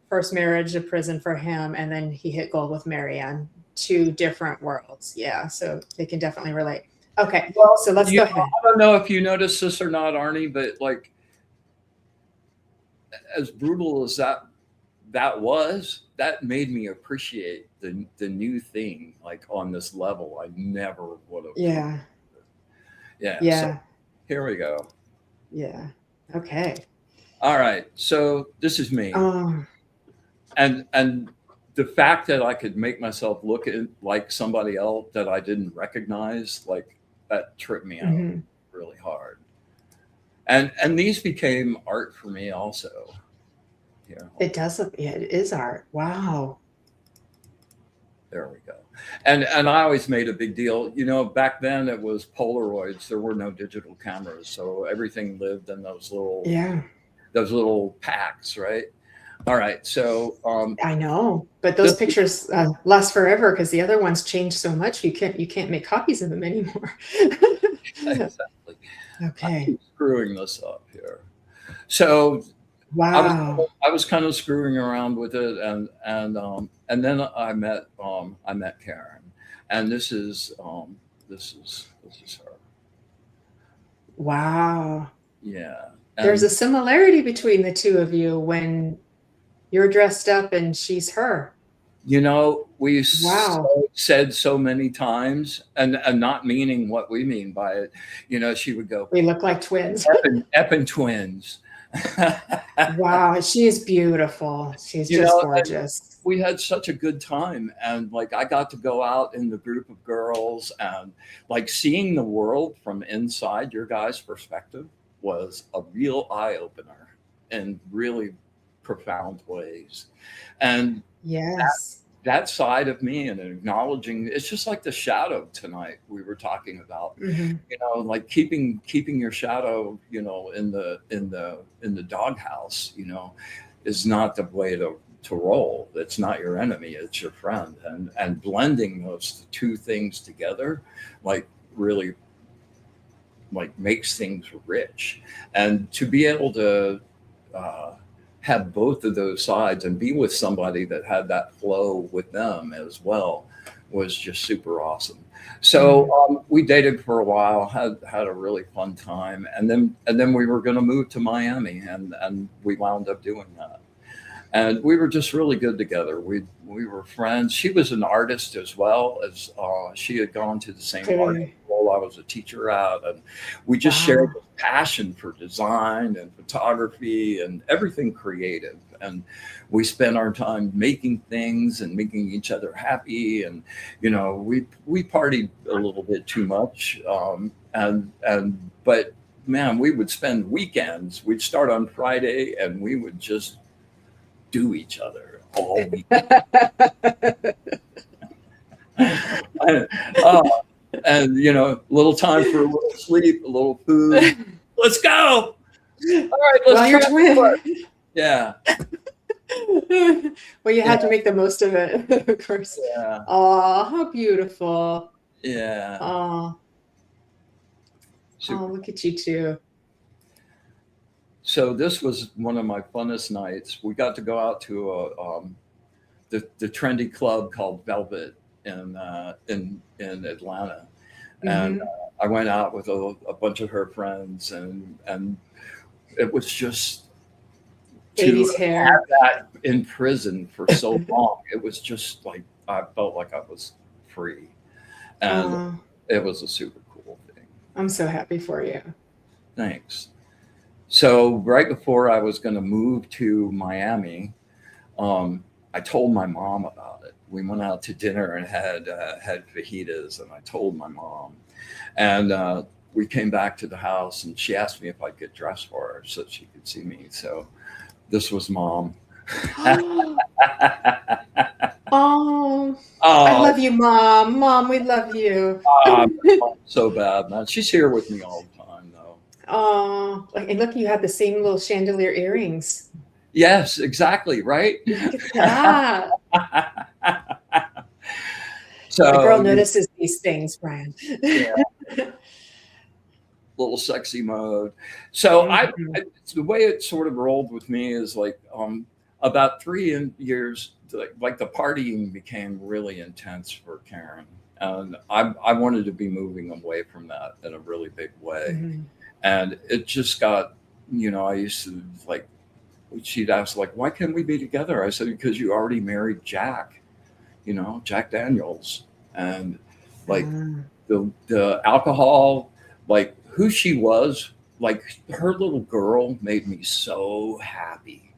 First marriage to prison for him, and then he hit gold with Marianne. 2 different worlds. Yeah, so they can definitely relate. Okay, Well, so let's go ahead. I don't know if you noticed this or not, Arnie, but like as brutal as that was, that made me appreciate the new thing, like on this level I never would have. Yeah. Yeah. So here we go. Yeah. Okay. All right. So this is me. And the fact that I could make myself look like somebody else that I didn't recognize, like that tripped me out really hard. And these became art for me also. Yeah. It does look, yeah, it is art. Wow. There we go. And I always made a big deal. You know, back then it was Polaroids. There were no digital cameras, so everything lived in those little packs, right? All right. So I know, but those pictures last forever because the other ones changed so much. You can't make copies of them anymore. Exactly. Okay. I keep screwing this up here. So wow. I was kind of screwing around with it, and then I met Karen, and this is her. Wow. Yeah. There's a similarity between the two of you when you're dressed up and she's her. You know, we said so many times, and not meaning what we mean by it. You know, she would go, "We look like twins." Eppin twins. Wow, she is beautiful. She's just gorgeous. We had such a good time, and like I got to go out in the group of girls, and like seeing the world from inside your guys' perspective was a real eye opener in really profound ways. And yes, that side of me, and acknowledging, it's just like the shadow tonight we were talking about. You know, like keeping your shadow, you know, in the doghouse, you know, is not the way to roll. It's not your enemy, it's your friend. And blending those two things together, like really like makes things rich. And to be able to have both of those sides and be with somebody that had that flow with them as well was just super awesome. So we dated for a while, had a really fun time, and then we were going to move to Miami, and we wound up doing that. And we were just really good together. We were friends. She was an artist as well, as she had gone to the same art school I was a teacher at, and we just shared this passion for design and photography and everything creative. And we spent our time making things and making each other happy. And you know, we partied a little bit too much, but man, we would spend weekends. We'd start on Friday, and we would just do each other all week. And you know, a little time for a little sleep, a little food. Let's go. All right, let's try. Yeah. Well, you had to make the most of it, of course. Yeah. Oh, how beautiful. Yeah. Oh, look at you two. So this was one of my funnest nights. We got to go out to the trendy club called Velvet in Atlanta, and Mm-hmm. I went out with a bunch of her friends, and it was just to 80s hair. have that in prison for so long. It was just like I felt like I was free, and Oh, it was a super cool thing. I'm so happy for you. Thanks. So right before I was going to move to Miami, um, I told my mom about it. We went out to dinner and had fajitas, and I told my mom, and we came back to the house, and she asked me if I'd get dressed for her so she could see me. So this was mom. Oh, I Oh, love you, Mom. Mom, we love you. I'm so bad, man. She's here with me all the time, though. Oh, like, and look, you have the same little chandelier earrings. Yes, exactly, right? Look at that. A girl So, notices these things, Brian. yeah, little sexy mode. So Mhm. the way it sort of rolled with me is like about years, like the partying became really intense for Karen, and I wanted to be moving away from that in a really big way, Mhm. and it just got, I used to like, she'd ask like, why can't we be together? I said, because you already married Jack, Jack Daniels, and like Ah. the alcohol, like who she was, like her little girl made me so happy.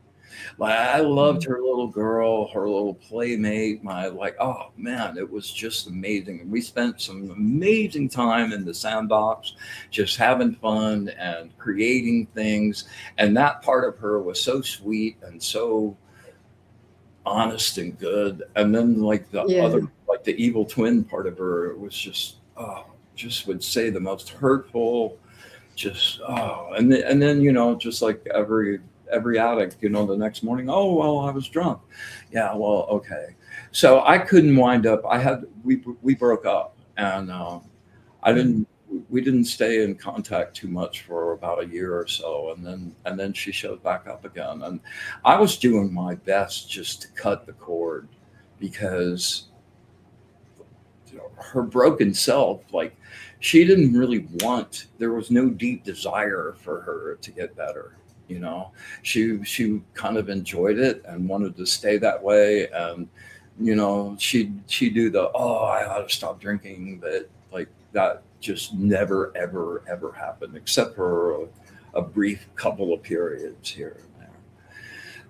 Like I loved Mhm. her little girl, her little playmate, my like, oh man, it was just amazing. And we spent some amazing time in the sandbox, just having fun and creating things. And that part of her was so sweet and so honest and good. And then like the Yeah. other, like the evil twin part of her, it was just, oh, just would say the most hurtful, just and then just like every addict, the next morning, oh well, I was drunk. Yeah, well, okay. So I couldn't wind up. We broke up, and I Mhm. didn't we didn't stay in contact too much for about a year or so, and then she showed back up again, and I was doing my best just to cut the cord because her broken self, like she didn't really want, there was no deep desire for her to get better. She kind of enjoyed it and wanted to stay that way, and she do the, oh, I ought to stop drinking, but like that just never ever ever happened except for a brief couple of periods here and there.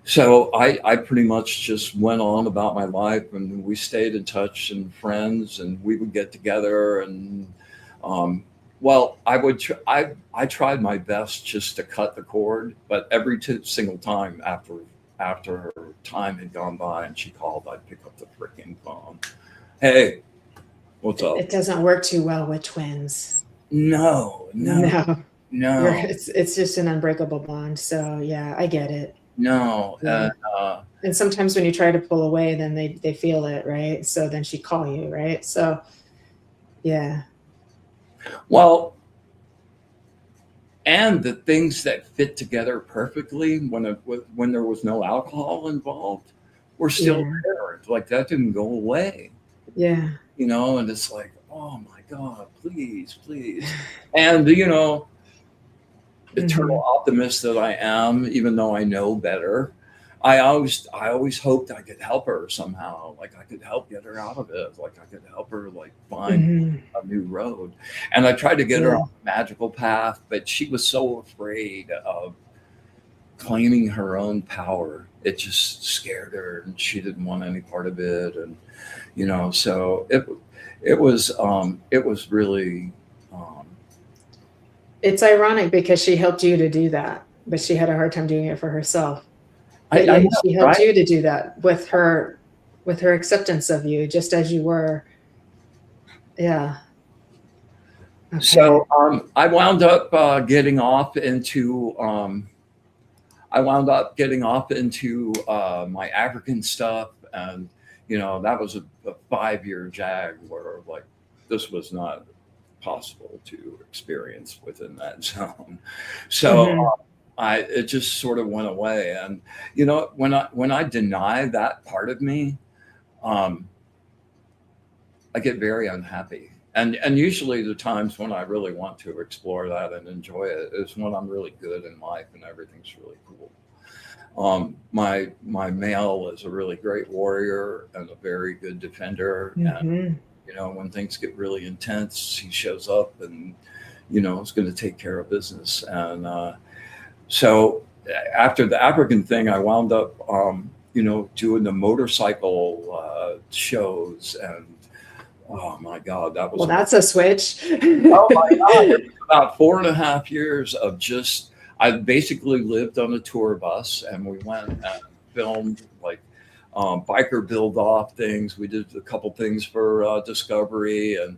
So I pretty much just went on about my life, and we stayed in touch and friends, and we would get together, and um, well, I tried my best just to cut the cord, but every single time after her time had gone by and she called, I'd pick up the freaking phone. Hey, what's up? It doesn't work too well with twins. No, no, No. no, It's just an unbreakable bond. So yeah, I get it. no. Yeah. And sometimes when you try to pull away, then they feel it, right? So then she call you, right? So yeah. Well, and the things that fit together perfectly when there was no alcohol involved were still Yeah. there. Like that didn't go away, Yeah. and it's like, oh my god, please, please. And eternal Hmm. optimist that I am, even though I know better, I always hoped I could help her somehow. Like I could help get her out of it. Like I could help her like find Hmm. a new road. And I tried to get her Yeah. on the magical path, but she was so afraid of claiming her own power. It just scared her, and she didn't want any part of it. And so it was really um, It's ironic because she helped you to do that, but she had a hard time doing it for herself. But I yet know, she helped right? you to do that with her acceptance of you just as you were. Yeah. Okay. So I wound up getting off into my African stuff, and that was a 5-year jag where like this was not possible to experience within that zone. So Hmm. it just sort of went away, and when I deny that part of me, um, I get very unhappy. And usually the times when I really want to explore that and enjoy it is when I'm really good in life and everything's really cool. My male is a really great warrior and a very good defender. And Hmm. when things get really intense, he shows up and is going to take care of business. And so after the African thing, I wound up doing the motorcycle shows, and oh my God, that was Well, that's a switch. oh my God, it was about 4.5 years of just, I basically lived on a tour bus and we went and filmed like biker build off things. We did a couple things for Discovery, and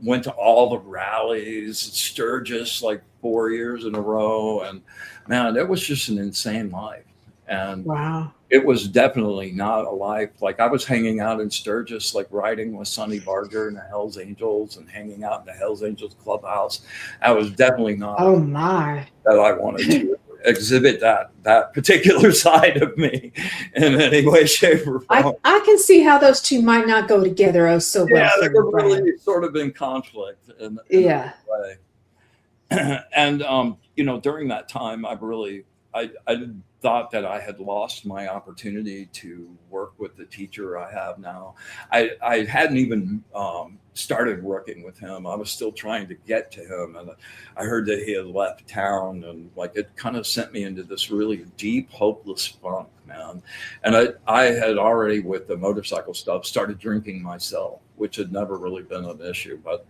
went to all the rallies, Sturgis, like 4 years in a row. And man, it was just an insane life. And Wow. it was definitely not a life. Like I was hanging out in Sturgis, like riding with Sonny Barger and the Hells Angels and hanging out in the Hells Angels clubhouse. I was definitely not Oh my. that I wanted to exhibit that particular side of me in any way, shape, or form. I can see how those two might not go together oh so well Yeah, for they you, were Bryan. really sort of in conflict in Yeah. a way. And during that time, I thought that I had lost my opportunity to work with the teacher I have now. I hadn't even started working with him. I was still trying to get to him, and I heard that he had left town, and like it kind of sent me into this really deep, hopeless funk, man. And I had already, with the motorcycle stuff, started drinking myself, which had never really been an issue, but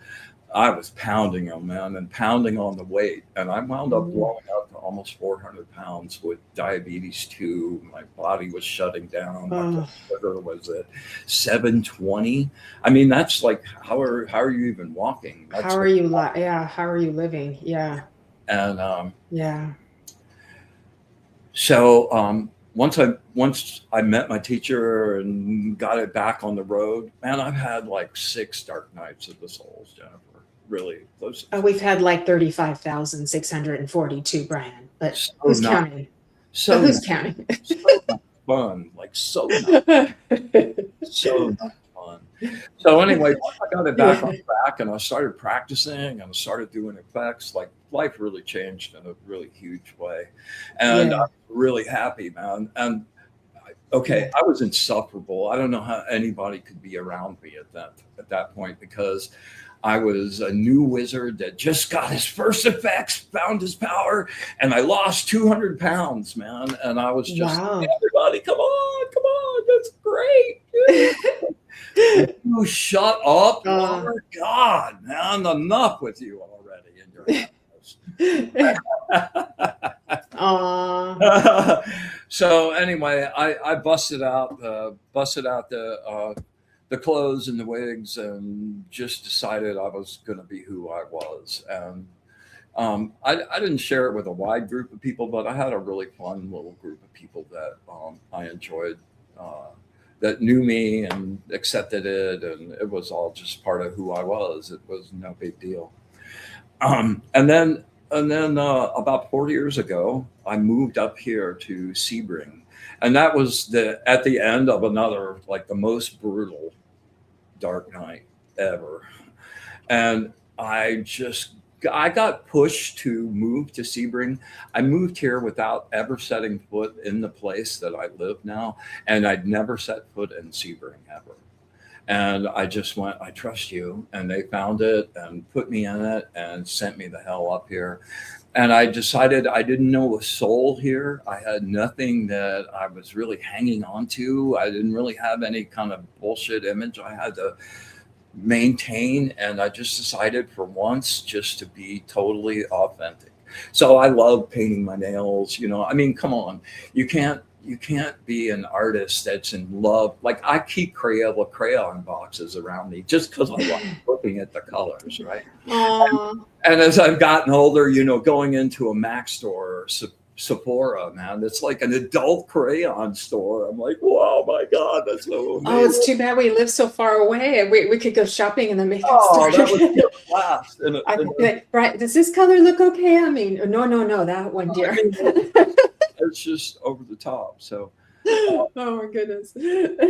I was pounding them, man, and pounding on the weight. And I wound up blowing up to almost 400 pounds with diabetes too. My body was shutting down. My blood sugar was at 720. I mean, that's like, how are you even walking? That's How are you yeah, how are you living? Yeah. And Yeah. so once I met my teacher and got it back on the road, man, I've had like 6 dark nights of the souls, Jennifer. Really close. We've had like 35,642, Bryan, but So who's not- counting? So Who's counting? so not fun, like so not fun. So anyway, once I got it back on track and I started practicing and I started doing effects, like life really changed in a really huge way. And Yeah. I'm really happy, man. And okay, I was insufferable. I don't know how anybody could be around me at that point, because I was a new wizard that just got his first effects, found his power, and I lost 200 pounds, man. And I was just, Wow. everybody, come on, that's great. You shut up. Oh my God, man, enough with you already in your house. So anyway, I busted out the clothes and the wigs, and just decided I was going to be who I was. And I didn't share it with a wide group of people, but I had a really fun little group of people that I enjoyed, that knew me and accepted it, and it was all just part of who I was. It was no big deal. And then about 4 years ago, I moved up here to Sebring, and that was at the end of another, like the most brutal dark night ever. And I got pushed to move to Sebring. I moved here without ever setting foot in the place that I live now, and I'd never set foot in Sebring ever. And I just went, I trust you. And they found it and put me in it and sent me the hell up here. And I decided I didn't know a soul here. I had nothing that I was really hanging on to. I didn't really have any kind of bullshit image I had to maintain. And I just decided for once just to be totally authentic. So I love painting my nails. I mean, come on, you can't be an artist that's in love. Like I keep Crayola crayon boxes around me just because I like looking at the colors, right? And as I've gotten older, going into a Mac store or Sephora, man, it's like an adult crayon store. I'm like, wow, my God, that's so amazing. Oh, it's too bad we live so far away, and we could go shopping and then make that was blast. Right? Does this color look okay? I mean, no, that one, dear. It's just over the top. So Oh my goodness.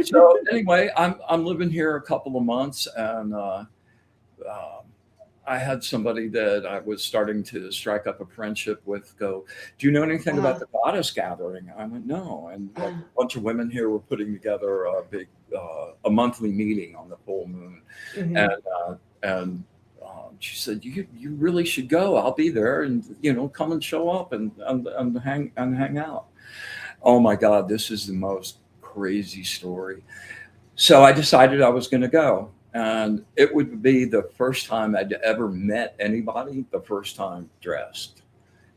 So anyway, I'm living here a couple of months, and I had somebody that I was starting to strike up a friendship with go, "Do you know anything about Uh, the goddess gathering?" I went, "No." And like uh, a bunch of women here were putting together a big, a monthly meeting on the full moon, and mhm. she said, "You really should go. I'll be there, and come and show up and hang out." Oh my God, this is the most crazy story. So I decided I was going to go. And it would be the first time I'd ever met anybody, the first time dressed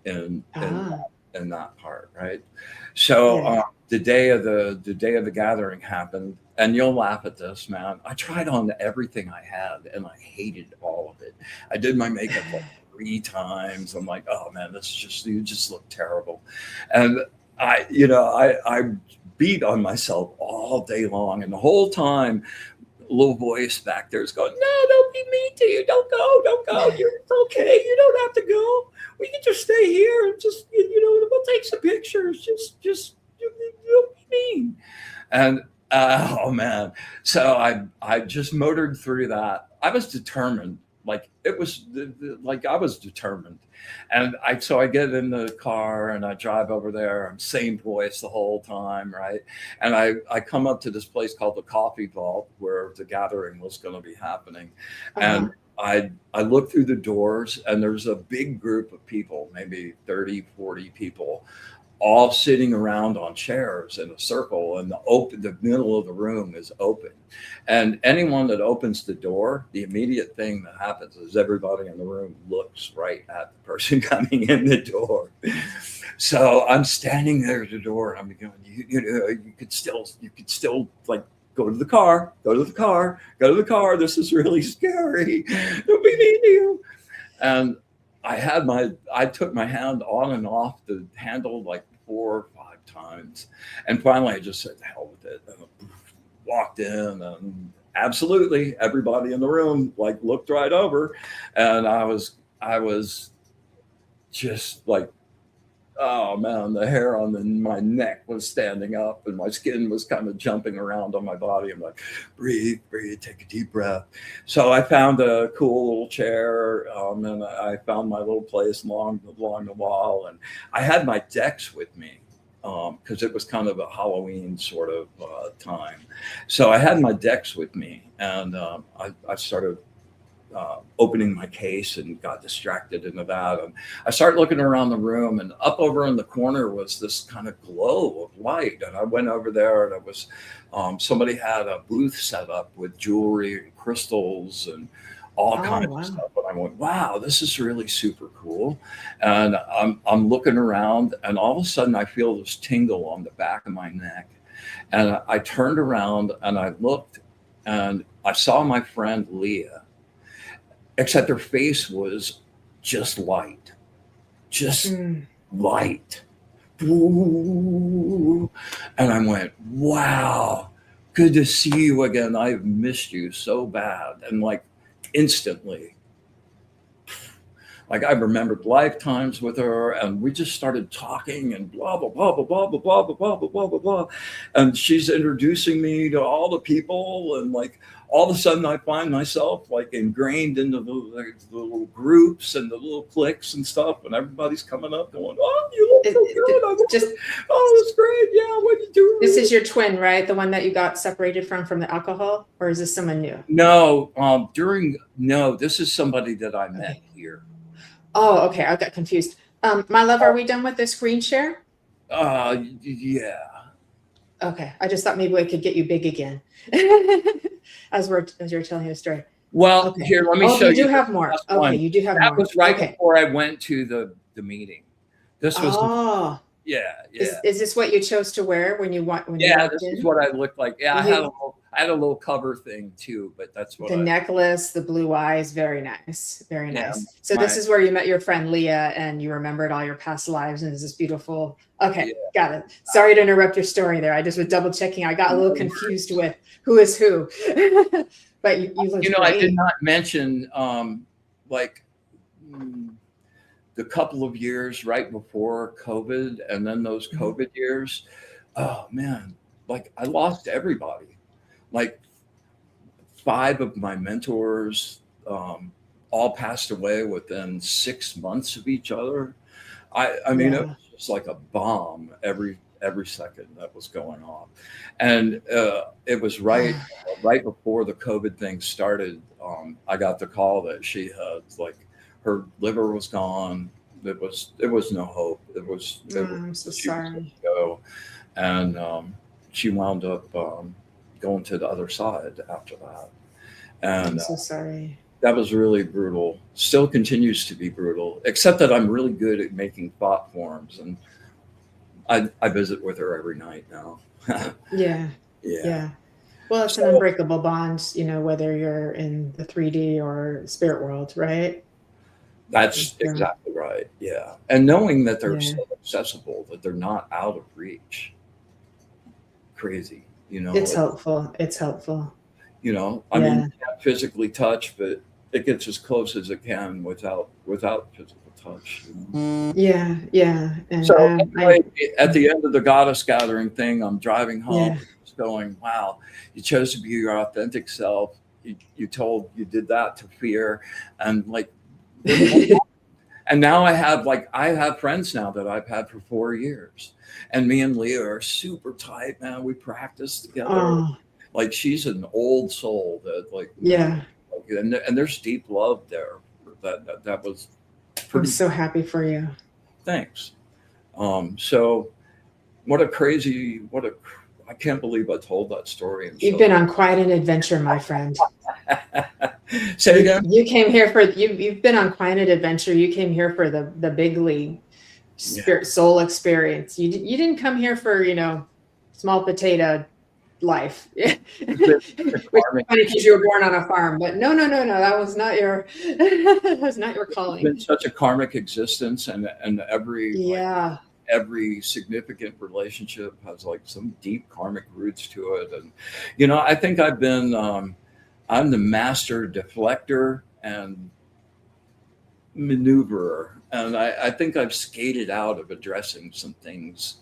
in in Ah, in that part, right? So yeah. the day of the gathering happened, and you'll laugh at this, man. I tried on everything I had, and I hated all of it. I did my makeup like 3 times. I'm like, oh man, you just look terrible, and I beat on myself all day long, and the whole time a little voice back there is going, "No, don't be mean to you. Don't go. It's okay. You don't have to go. We can just stay here and just, we'll take some pictures. Just, don't be mean." And oh man, so I just motored through that. I was determined, like it was like I was determined, and I get in the car and I drive over there. I'm same voice the whole time, right? And I come up to this place called the Coffee Vault where the gathering was going to be happening, and Uh-huh. I look through the doors and there's a big group of people, maybe 30, 40 people, all sitting around on chairs in a circle, and the middle of the room is open, and anyone that opens the door, the immediate thing that happens is everybody in the room looks right at the person coming in the door. So I'm standing there at the door, and I'm going, you could still like go to the car, go to the car, go to the car. This is really scary. Don't be mean to you. And I took my hand on and off the handle like 4 or 5 times. And finally I just said, "The hell with it." And I walked in, and absolutely everybody in the room like looked right over. And I was just like, oh man, the hair on my neck was standing up, and my skin was kind of jumping around on my body. I'm like, breathe, breathe, take a deep breath. So I found a cool little chair, and I found my little place along the wall, and I had my decks with me because it was kind of a Halloween sort of time. So I had my decks with me, and I started opening my case and got distracted into that. And I started looking around the room, and up over in the corner was this kind of glow of light. And I went over there, and it was somebody had a booth set up with jewelry and crystals and all Oh, kinds of wow. stuff. And I went, wow, this is really super cool. And I'm looking around, and all of a sudden I feel this tingle on the back of my neck. And I turned around and I looked, and I saw my friend Leah, except her face was just light, just Mm. light. Ooh. And I went, wow, good to see you again. I've missed you so bad. And like instantly, like I remembered lifetimes with her, and we just started talking and blah blah blah blah blah blah blah blah blah blah blah blah blah. And she's introducing me to all the people, and like all of a sudden I find myself like ingrained into the little groups and the little cliques and stuff, and everybody's coming up going, "Oh, you look so good." I'm Just like, "Oh, it's great. Yeah, what you this doing?" is your twin, right? The one that you got separated from the alcohol, or is this someone new? No, no, this is somebody that I met Okay. here. Oh, okay. I got confused. My love, are we done with the screen share? Yeah. Okay. I just thought maybe I could get you big again as you're telling your story. Well, Okay. here, let me Oh, show you you do the have more. last Okay, one. you do have That more. was right Okay. before I went to the meeting. This was, Oh, yeah, is yeah. is this what you chose to wear when you Yeah, walked this is in? what I looked like. Yeah, You, I had a little cover thing too, but that's what the necklace, the blue eyes, very nice, very yeah, nice. So this my, is where you met your friend Leah, and you remembered all your past lives, and it's this beautiful. yeah. Okay, got it. Sorry to interrupt your story there. I just was double checking. I got a little confused with who is who, but you looked I did great. not mention, like, mm, the couple of years right before COVID, and then those Mhm. COVID years. oh man, like I lost everybody. Like 5 of my mentors all passed away within 6 months of each other. I mean, it Yeah. was just like a bomb every second that was going off, and it was right before the COVID thing started. I got the call that she had like her liver was gone. It was no hope. Oh, It was I'm so she was going sorry. to go, and she wound up going to the other side after that, I'm and so sorry. that was really brutal. Still continues to be brutal, except that I'm really good at making thought forms, and I visit with her every night now. Yeah. Yeah. Yeah. Well, it's an So unbreakable bond, whether you're in the 3D or spirit world, right? that's So, exactly right. Yeah. And knowing that they're yeah. so accessible, that they're not out of reach. Crazy. It's helpful. It's helpful. I mean, you Yeah. can't physically touch, but it gets as close as it can without physical touch. Yeah. Yeah. And So I, anyway, at the end of the goddess gathering thing, I'm driving home, yeah. just going, "Wow, you chose to be your authentic self. You did that to fear, and like, there's more." And now I have friends now that I've had for 4 years, and me and Leah are super tight, man. We practice together. Oh, Like she's an old soul that like man, yeah. and there's deep love there. That was I'm pretty. so happy for you. Thanks. So I can't believe I told that story and You've so. been on quite an adventure, my friend. Say it again. You came here for you've been on quite an adventure. You came here for the big league Yeah. spirit soul experience. You didn't come here for, small potato life. Which is Karmic. funny because you were born on a farm, but no. That was not your that was not your It's been calling. such a karmic existence, and Yeah. every significant relationship has like some deep karmic roots to it. And I think I'm the master deflector and maneuverer, and I think I've skated out of addressing some things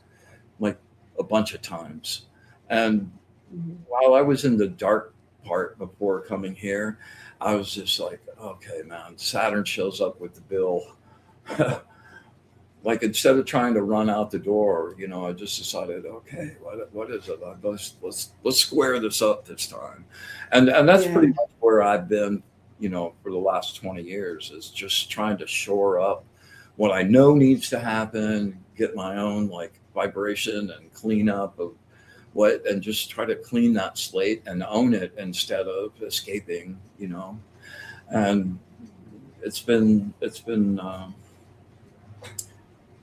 like a bunch of times. And Mhm. while I was in the dark part before coming here, I was just like, okay, man, Saturn shows up with the bill. Like instead of trying to run out the door, I just decided, okay, what is it? Let's square this up this time, and that's Yeah. pretty much where I've been, for the last 20 years, is just trying to shore up what I know needs to happen, get my own like vibration and clean up of and just try to clean that slate and own it instead of escaping. And it's been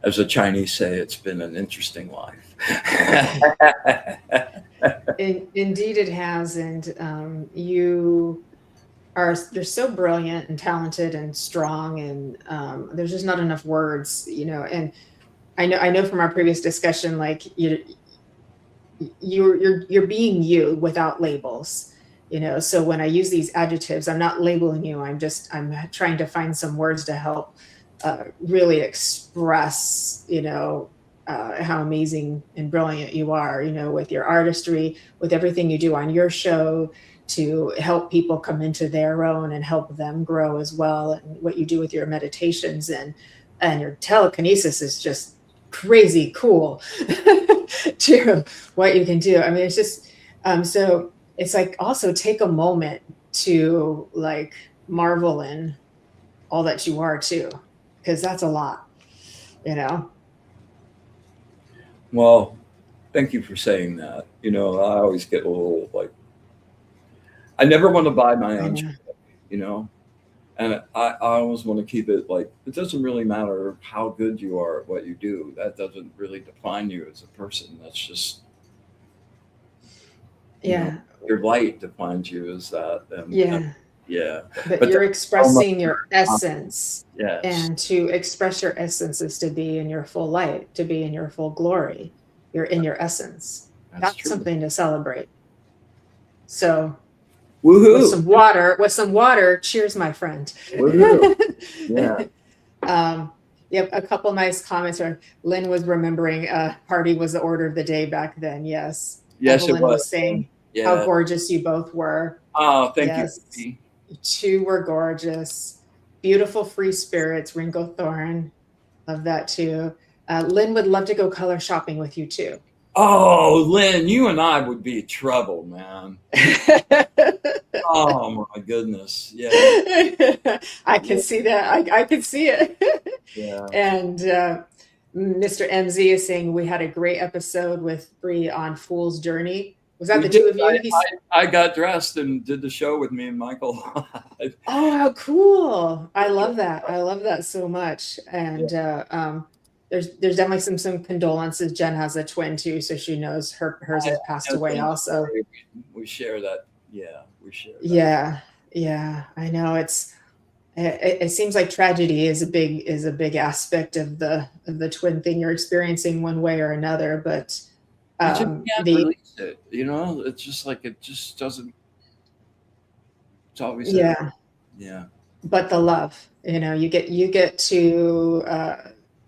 as the Chinese say, it's been an interesting life. Indeed, it has, and you're so brilliant and talented and strong, and there's just not enough words, And I know from our previous discussion, like you're being you without labels. So when I use these adjectives, I'm not labeling you. I'm trying to find some words to help really express, how amazing and brilliant you are, with your artistry, with everything you do on your show to help people come into their own and help them grow as well. And what you do with your meditations and your telekinesis is just crazy cool to what you can do. I mean, it's just so it's like also take a moment to like marvel in all that you are too, because that's a lot, you know. Well, thank you for saying that. I always get a little like, I never want to buy my I own know. shit, you know? And I always want to keep it like, it doesn't really matter how good you are at what you do. That doesn't really define you as a person. That's just, you know, Yeah, your light defines you as that. And yeah. yeah, But but you're there's so much. expressing your essence, Yes, and to express your essence is to be in your full light, to be in your full glory. You're in your essence. that's That's true. something to celebrate. So Woohoo! with some water, cheers, my friend. Woohoo! Yeah. um, Yep, a couple nice comments. Or Lynn was remembering party was the order of the day back then. Yes. Yes, it Evelyn was. was saying how Yeah. gorgeous you both were. Oh, thank you. Yes. You two were gorgeous. Beautiful free spirits, Ringo Thorn. Love that too. Lynn would love to go color shopping with you too. Oh, Lynn, you and I would be trouble, man. Oh my goodness. Yeah. I can see that. I can see it. Yeah. And Mr. MZ is saying we had a great episode with Bree on Fool's Journey. Was that We the did. two of you? I got dressed and did the show with me and Michael. Oh, how cool. I love that. I love that so much. And there's definitely some condolences. Jen has a twin too, so she knows hers has passed away also. We share that. Yeah, we share that. Yeah. I know it seems like tragedy is a big aspect of the twin thing you're experiencing one way or another, but you just can't release it. You know, it's just like it just doesn't. It's always there. Yeah. But the love, you get to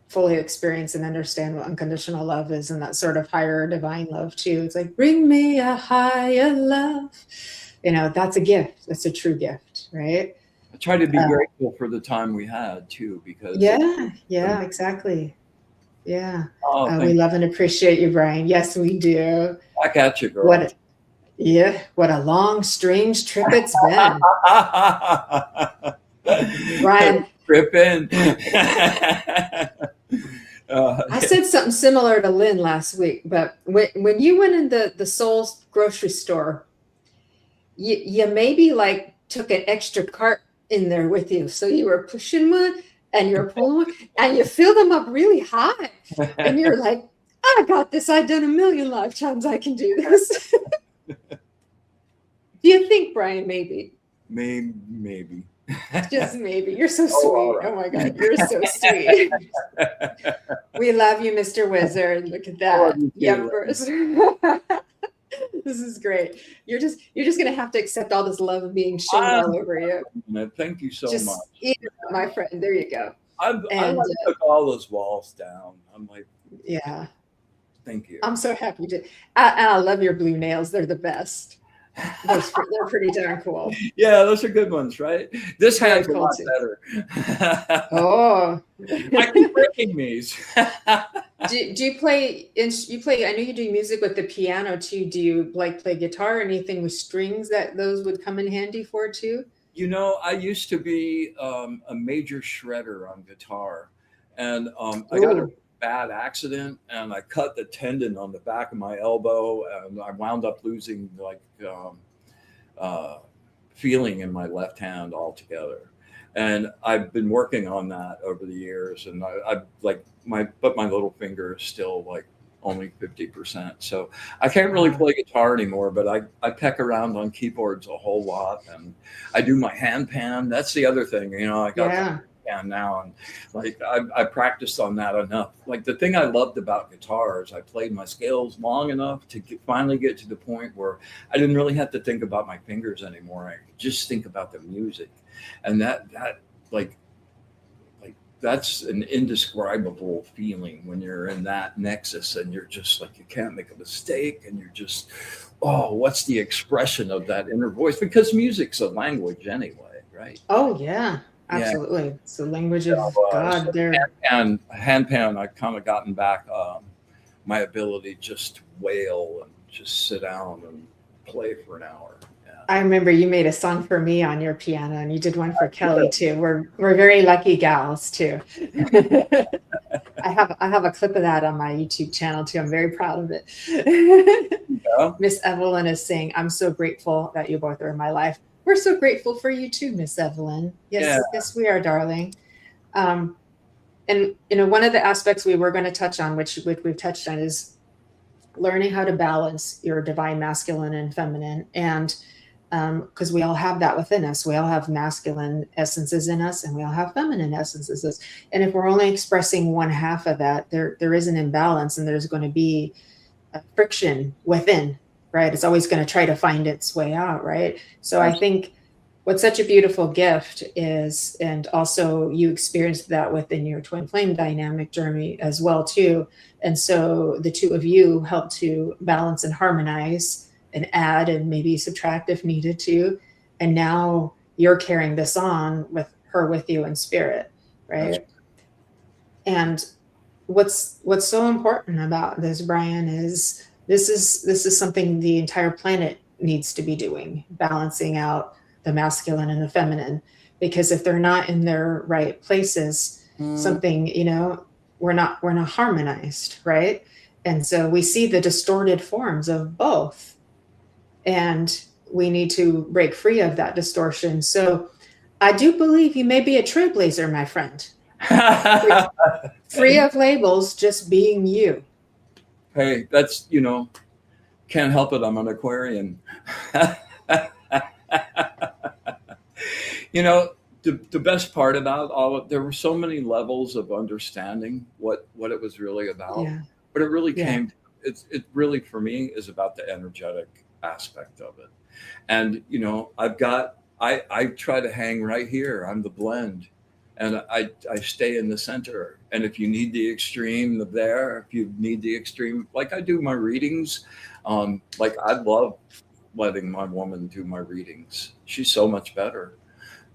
fully experience and understand what unconditional love is, and that sort of higher divine love too. It's like, bring me a higher love. That's a gift. That's a true gift, right? I try to be grateful for the time we had too, because exactly. Yeah. Oh, we love and appreciate you, Bryan. Yes, we do. Back at you, girl. What a long, strange trip it's been. Bryan. Tripping. I said something similar to Lynn last week, but when you went in the Soul's grocery store, you maybe like took an extra cart in there with you. So you were pushing one and you're pulling one and you fill them up really high. And you're like, I got this. I've done a million lifetimes. I can do this. Do you think, Bryan, maybe? Maybe. Just maybe. You're so sweet. Right. Oh my God, you're so sweet. We love you, Mr. Wizard. Look at that. Yep. This is great. You're just gonna have to accept all this love being shown all over you. Thank you so much. Eat it, my friend. There you go. I took all those walls down. I'm like, yeah. Thank you. I'm so happy to. And I love your blue nails. They're the best. They're pretty darn cool. Yeah, those are good ones, right? This hand's a lot better. Oh, I keep breaking these. do you play? I know you do music with the piano too. Do you like play guitar or anything with strings that those would come in handy for too? I used to be a major shredder on guitar, and I got a bad accident and I cut the tendon on the back of my elbow, and I wound up losing feeling in my left hand altogether. And I've been working on that over the years, and I like my little finger is still like only 50%. So I can't really play guitar anymore, but I peck around on keyboards a whole lot, and I do my hand pan. That's the other thing, I got now, and like I practiced on that enough. Like the thing I loved about guitar is I played my scales long enough to finally get to the point where I didn't really have to think about my fingers anymore. I could just think about the music, and that that's an indescribable feeling when you're in that nexus and you're just like, you can't make a mistake, and you're just, what's the expression of that inner voice? Because music's a language anyway, right? Oh yeah. Absolutely. Yeah. It's the language of God there. And handpan, I've kind of gotten back my ability just to wail and just sit down and play for an hour. Yeah. I remember you made a song for me on your piano, and you did one for Kelly too. We're very lucky gals too. I have a clip of that on my YouTube channel too. I'm very proud of it. Miss Evelyn is saying, I'm so grateful that you both are in my life. We're so grateful for you too, Miss Evelyn. Yes, we are, darling. And one of the aspects we were going to touch on, which we've touched on, is learning how to balance your divine masculine and feminine. And because we all have that within us, we all have masculine essences in us, and we all have feminine essences. And if we're only expressing one half of that, there is an imbalance, and there's going to be a friction within. Right. It's always going to try to find its way out. Right. So I think what's such a beautiful gift is, and also you experienced that within your twin flame dynamic journey as well too. And so the two of you help to balance and harmonize and add and maybe subtract if needed to. And now you're carrying this on with her with you in spirit, That's right? And what's so important about this, Bryan, is this is something the entire planet needs to be doing, balancing out the masculine and the feminine. Because if they're not in their right places, something, we're not harmonized, right? And so we see the distorted forms of both. And we need to break free of that distortion. So I do believe you may be a trailblazer, my friend. Free of labels, just being you. Hey, that's, can't help it. I'm an Aquarian. The best part about all of there were so many levels of understanding what it was really about. Yeah. But it really Yeah. it really for me is about the energetic aspect of it. And I try to hang right here. I'm the blend. And I stay in the center. And if you need the extreme there, if you need the extreme, like I do my readings, like I love letting my woman do my readings. She's so much better.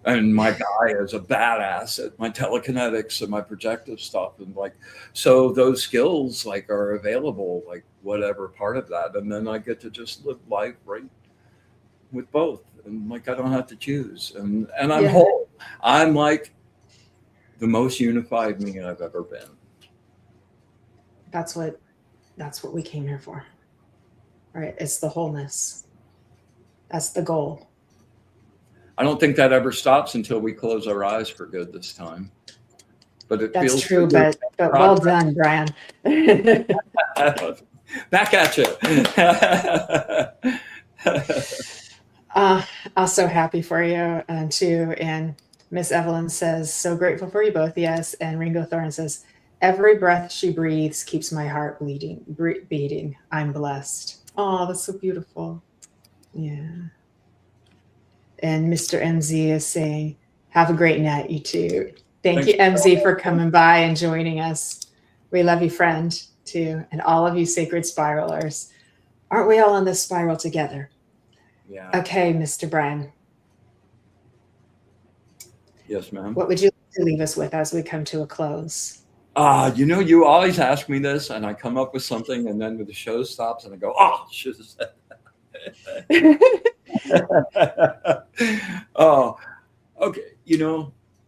And my guy is a badass at my telekinetics and my projective stuff. And so those skills are available, whatever part of that. And then I get to just live life right with both. And I don't have to choose. And I'm whole. I'm the most unified me I've ever been. That's what we came here for. Right? It's the wholeness. That's the goal. I don't think that ever stops until we close our eyes for good this time. But it That's feels true, good. but well done, Bryan. Back at you. I'm so happy for you too. And Miss Evelyn says, so grateful for you both. Yes. And Ringo Thorne says, every breath she breathes keeps my heart beating. I'm blessed. Oh, that's so beautiful. Yeah. And Mr. MZ is saying, have a great night, you two. Thank you, MZ, for coming by and joining us. We love you, friend, too. And all of you sacred spiralers. Aren't we all on this spiral together? Yeah. Okay, Mr. Bryan. Yes, ma'am. What would you like to leave us with as we come to a close? You always ask me this, and I come up with something, and then when the show stops, and I go, oh, should have said that. Oh, okay.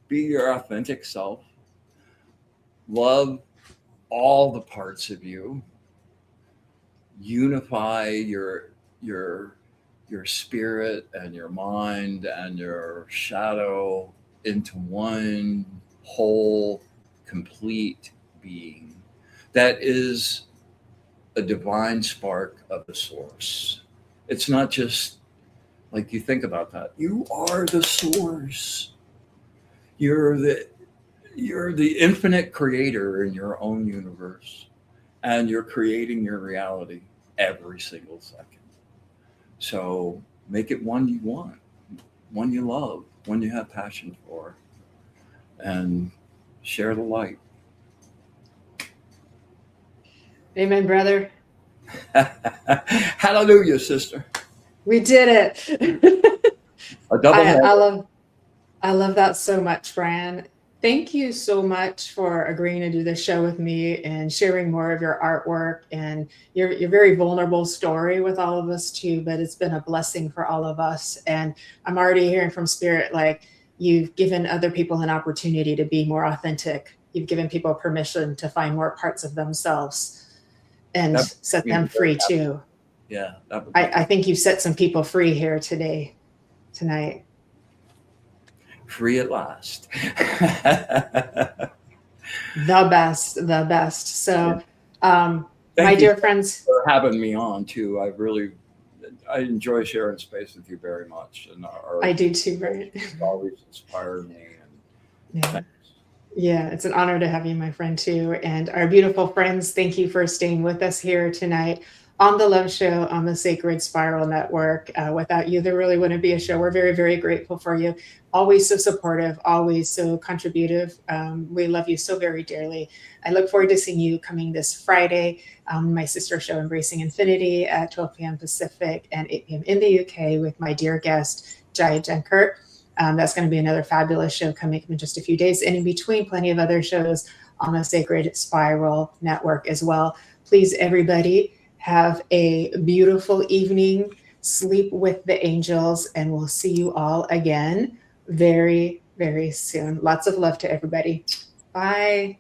Be your authentic self. Love all the parts of you. Unify your spirit and your mind and your shadow into one whole, complete being that is a divine spark of the source. It's not just you think about that. You are the source. You're the infinite creator in your own universe, and you're creating your reality every single second. So make it one you want, one you love, one you have passion for, and share the light. Amen, brother. Hallelujah, sister. We did it. A double I love that so much, Bryan. Thank you so much for agreeing to do this show with me and sharing more of your artwork and your very vulnerable story with all of us too. But it's been a blessing for all of us. And I'm already hearing from Spirit, you've given other people an opportunity to be more authentic. You've given people permission to find more parts of themselves and set them free too. Yeah. I think you've set some people free here tonight. Free at last. The best. So, my dear friends, for having me on too. I enjoy sharing space with you very much, and I do too, Bryan. Always inspire me. Yeah, it's an honor to have you, my friend, too. And our beautiful friends, thank you for staying with us here tonight on the Love Show on the Sacred Spiral Network. Without you, there really wouldn't be a show. We're very, very grateful for you. Always so supportive, always so contributive. We love you so very dearly. I look forward to seeing you coming this Friday. My sister show, Embracing Infinity, at 12 p.m. Pacific and 8 p.m. in the UK with my dear guest, Jaya Jenkert. That's going to be another fabulous show coming in just a few days. And in between, plenty of other shows on the Sacred Spiral Network as well. Please, everybody, have a beautiful evening. Sleep with the angels, and we'll see you all again very, very soon. Lots of love to everybody. Bye.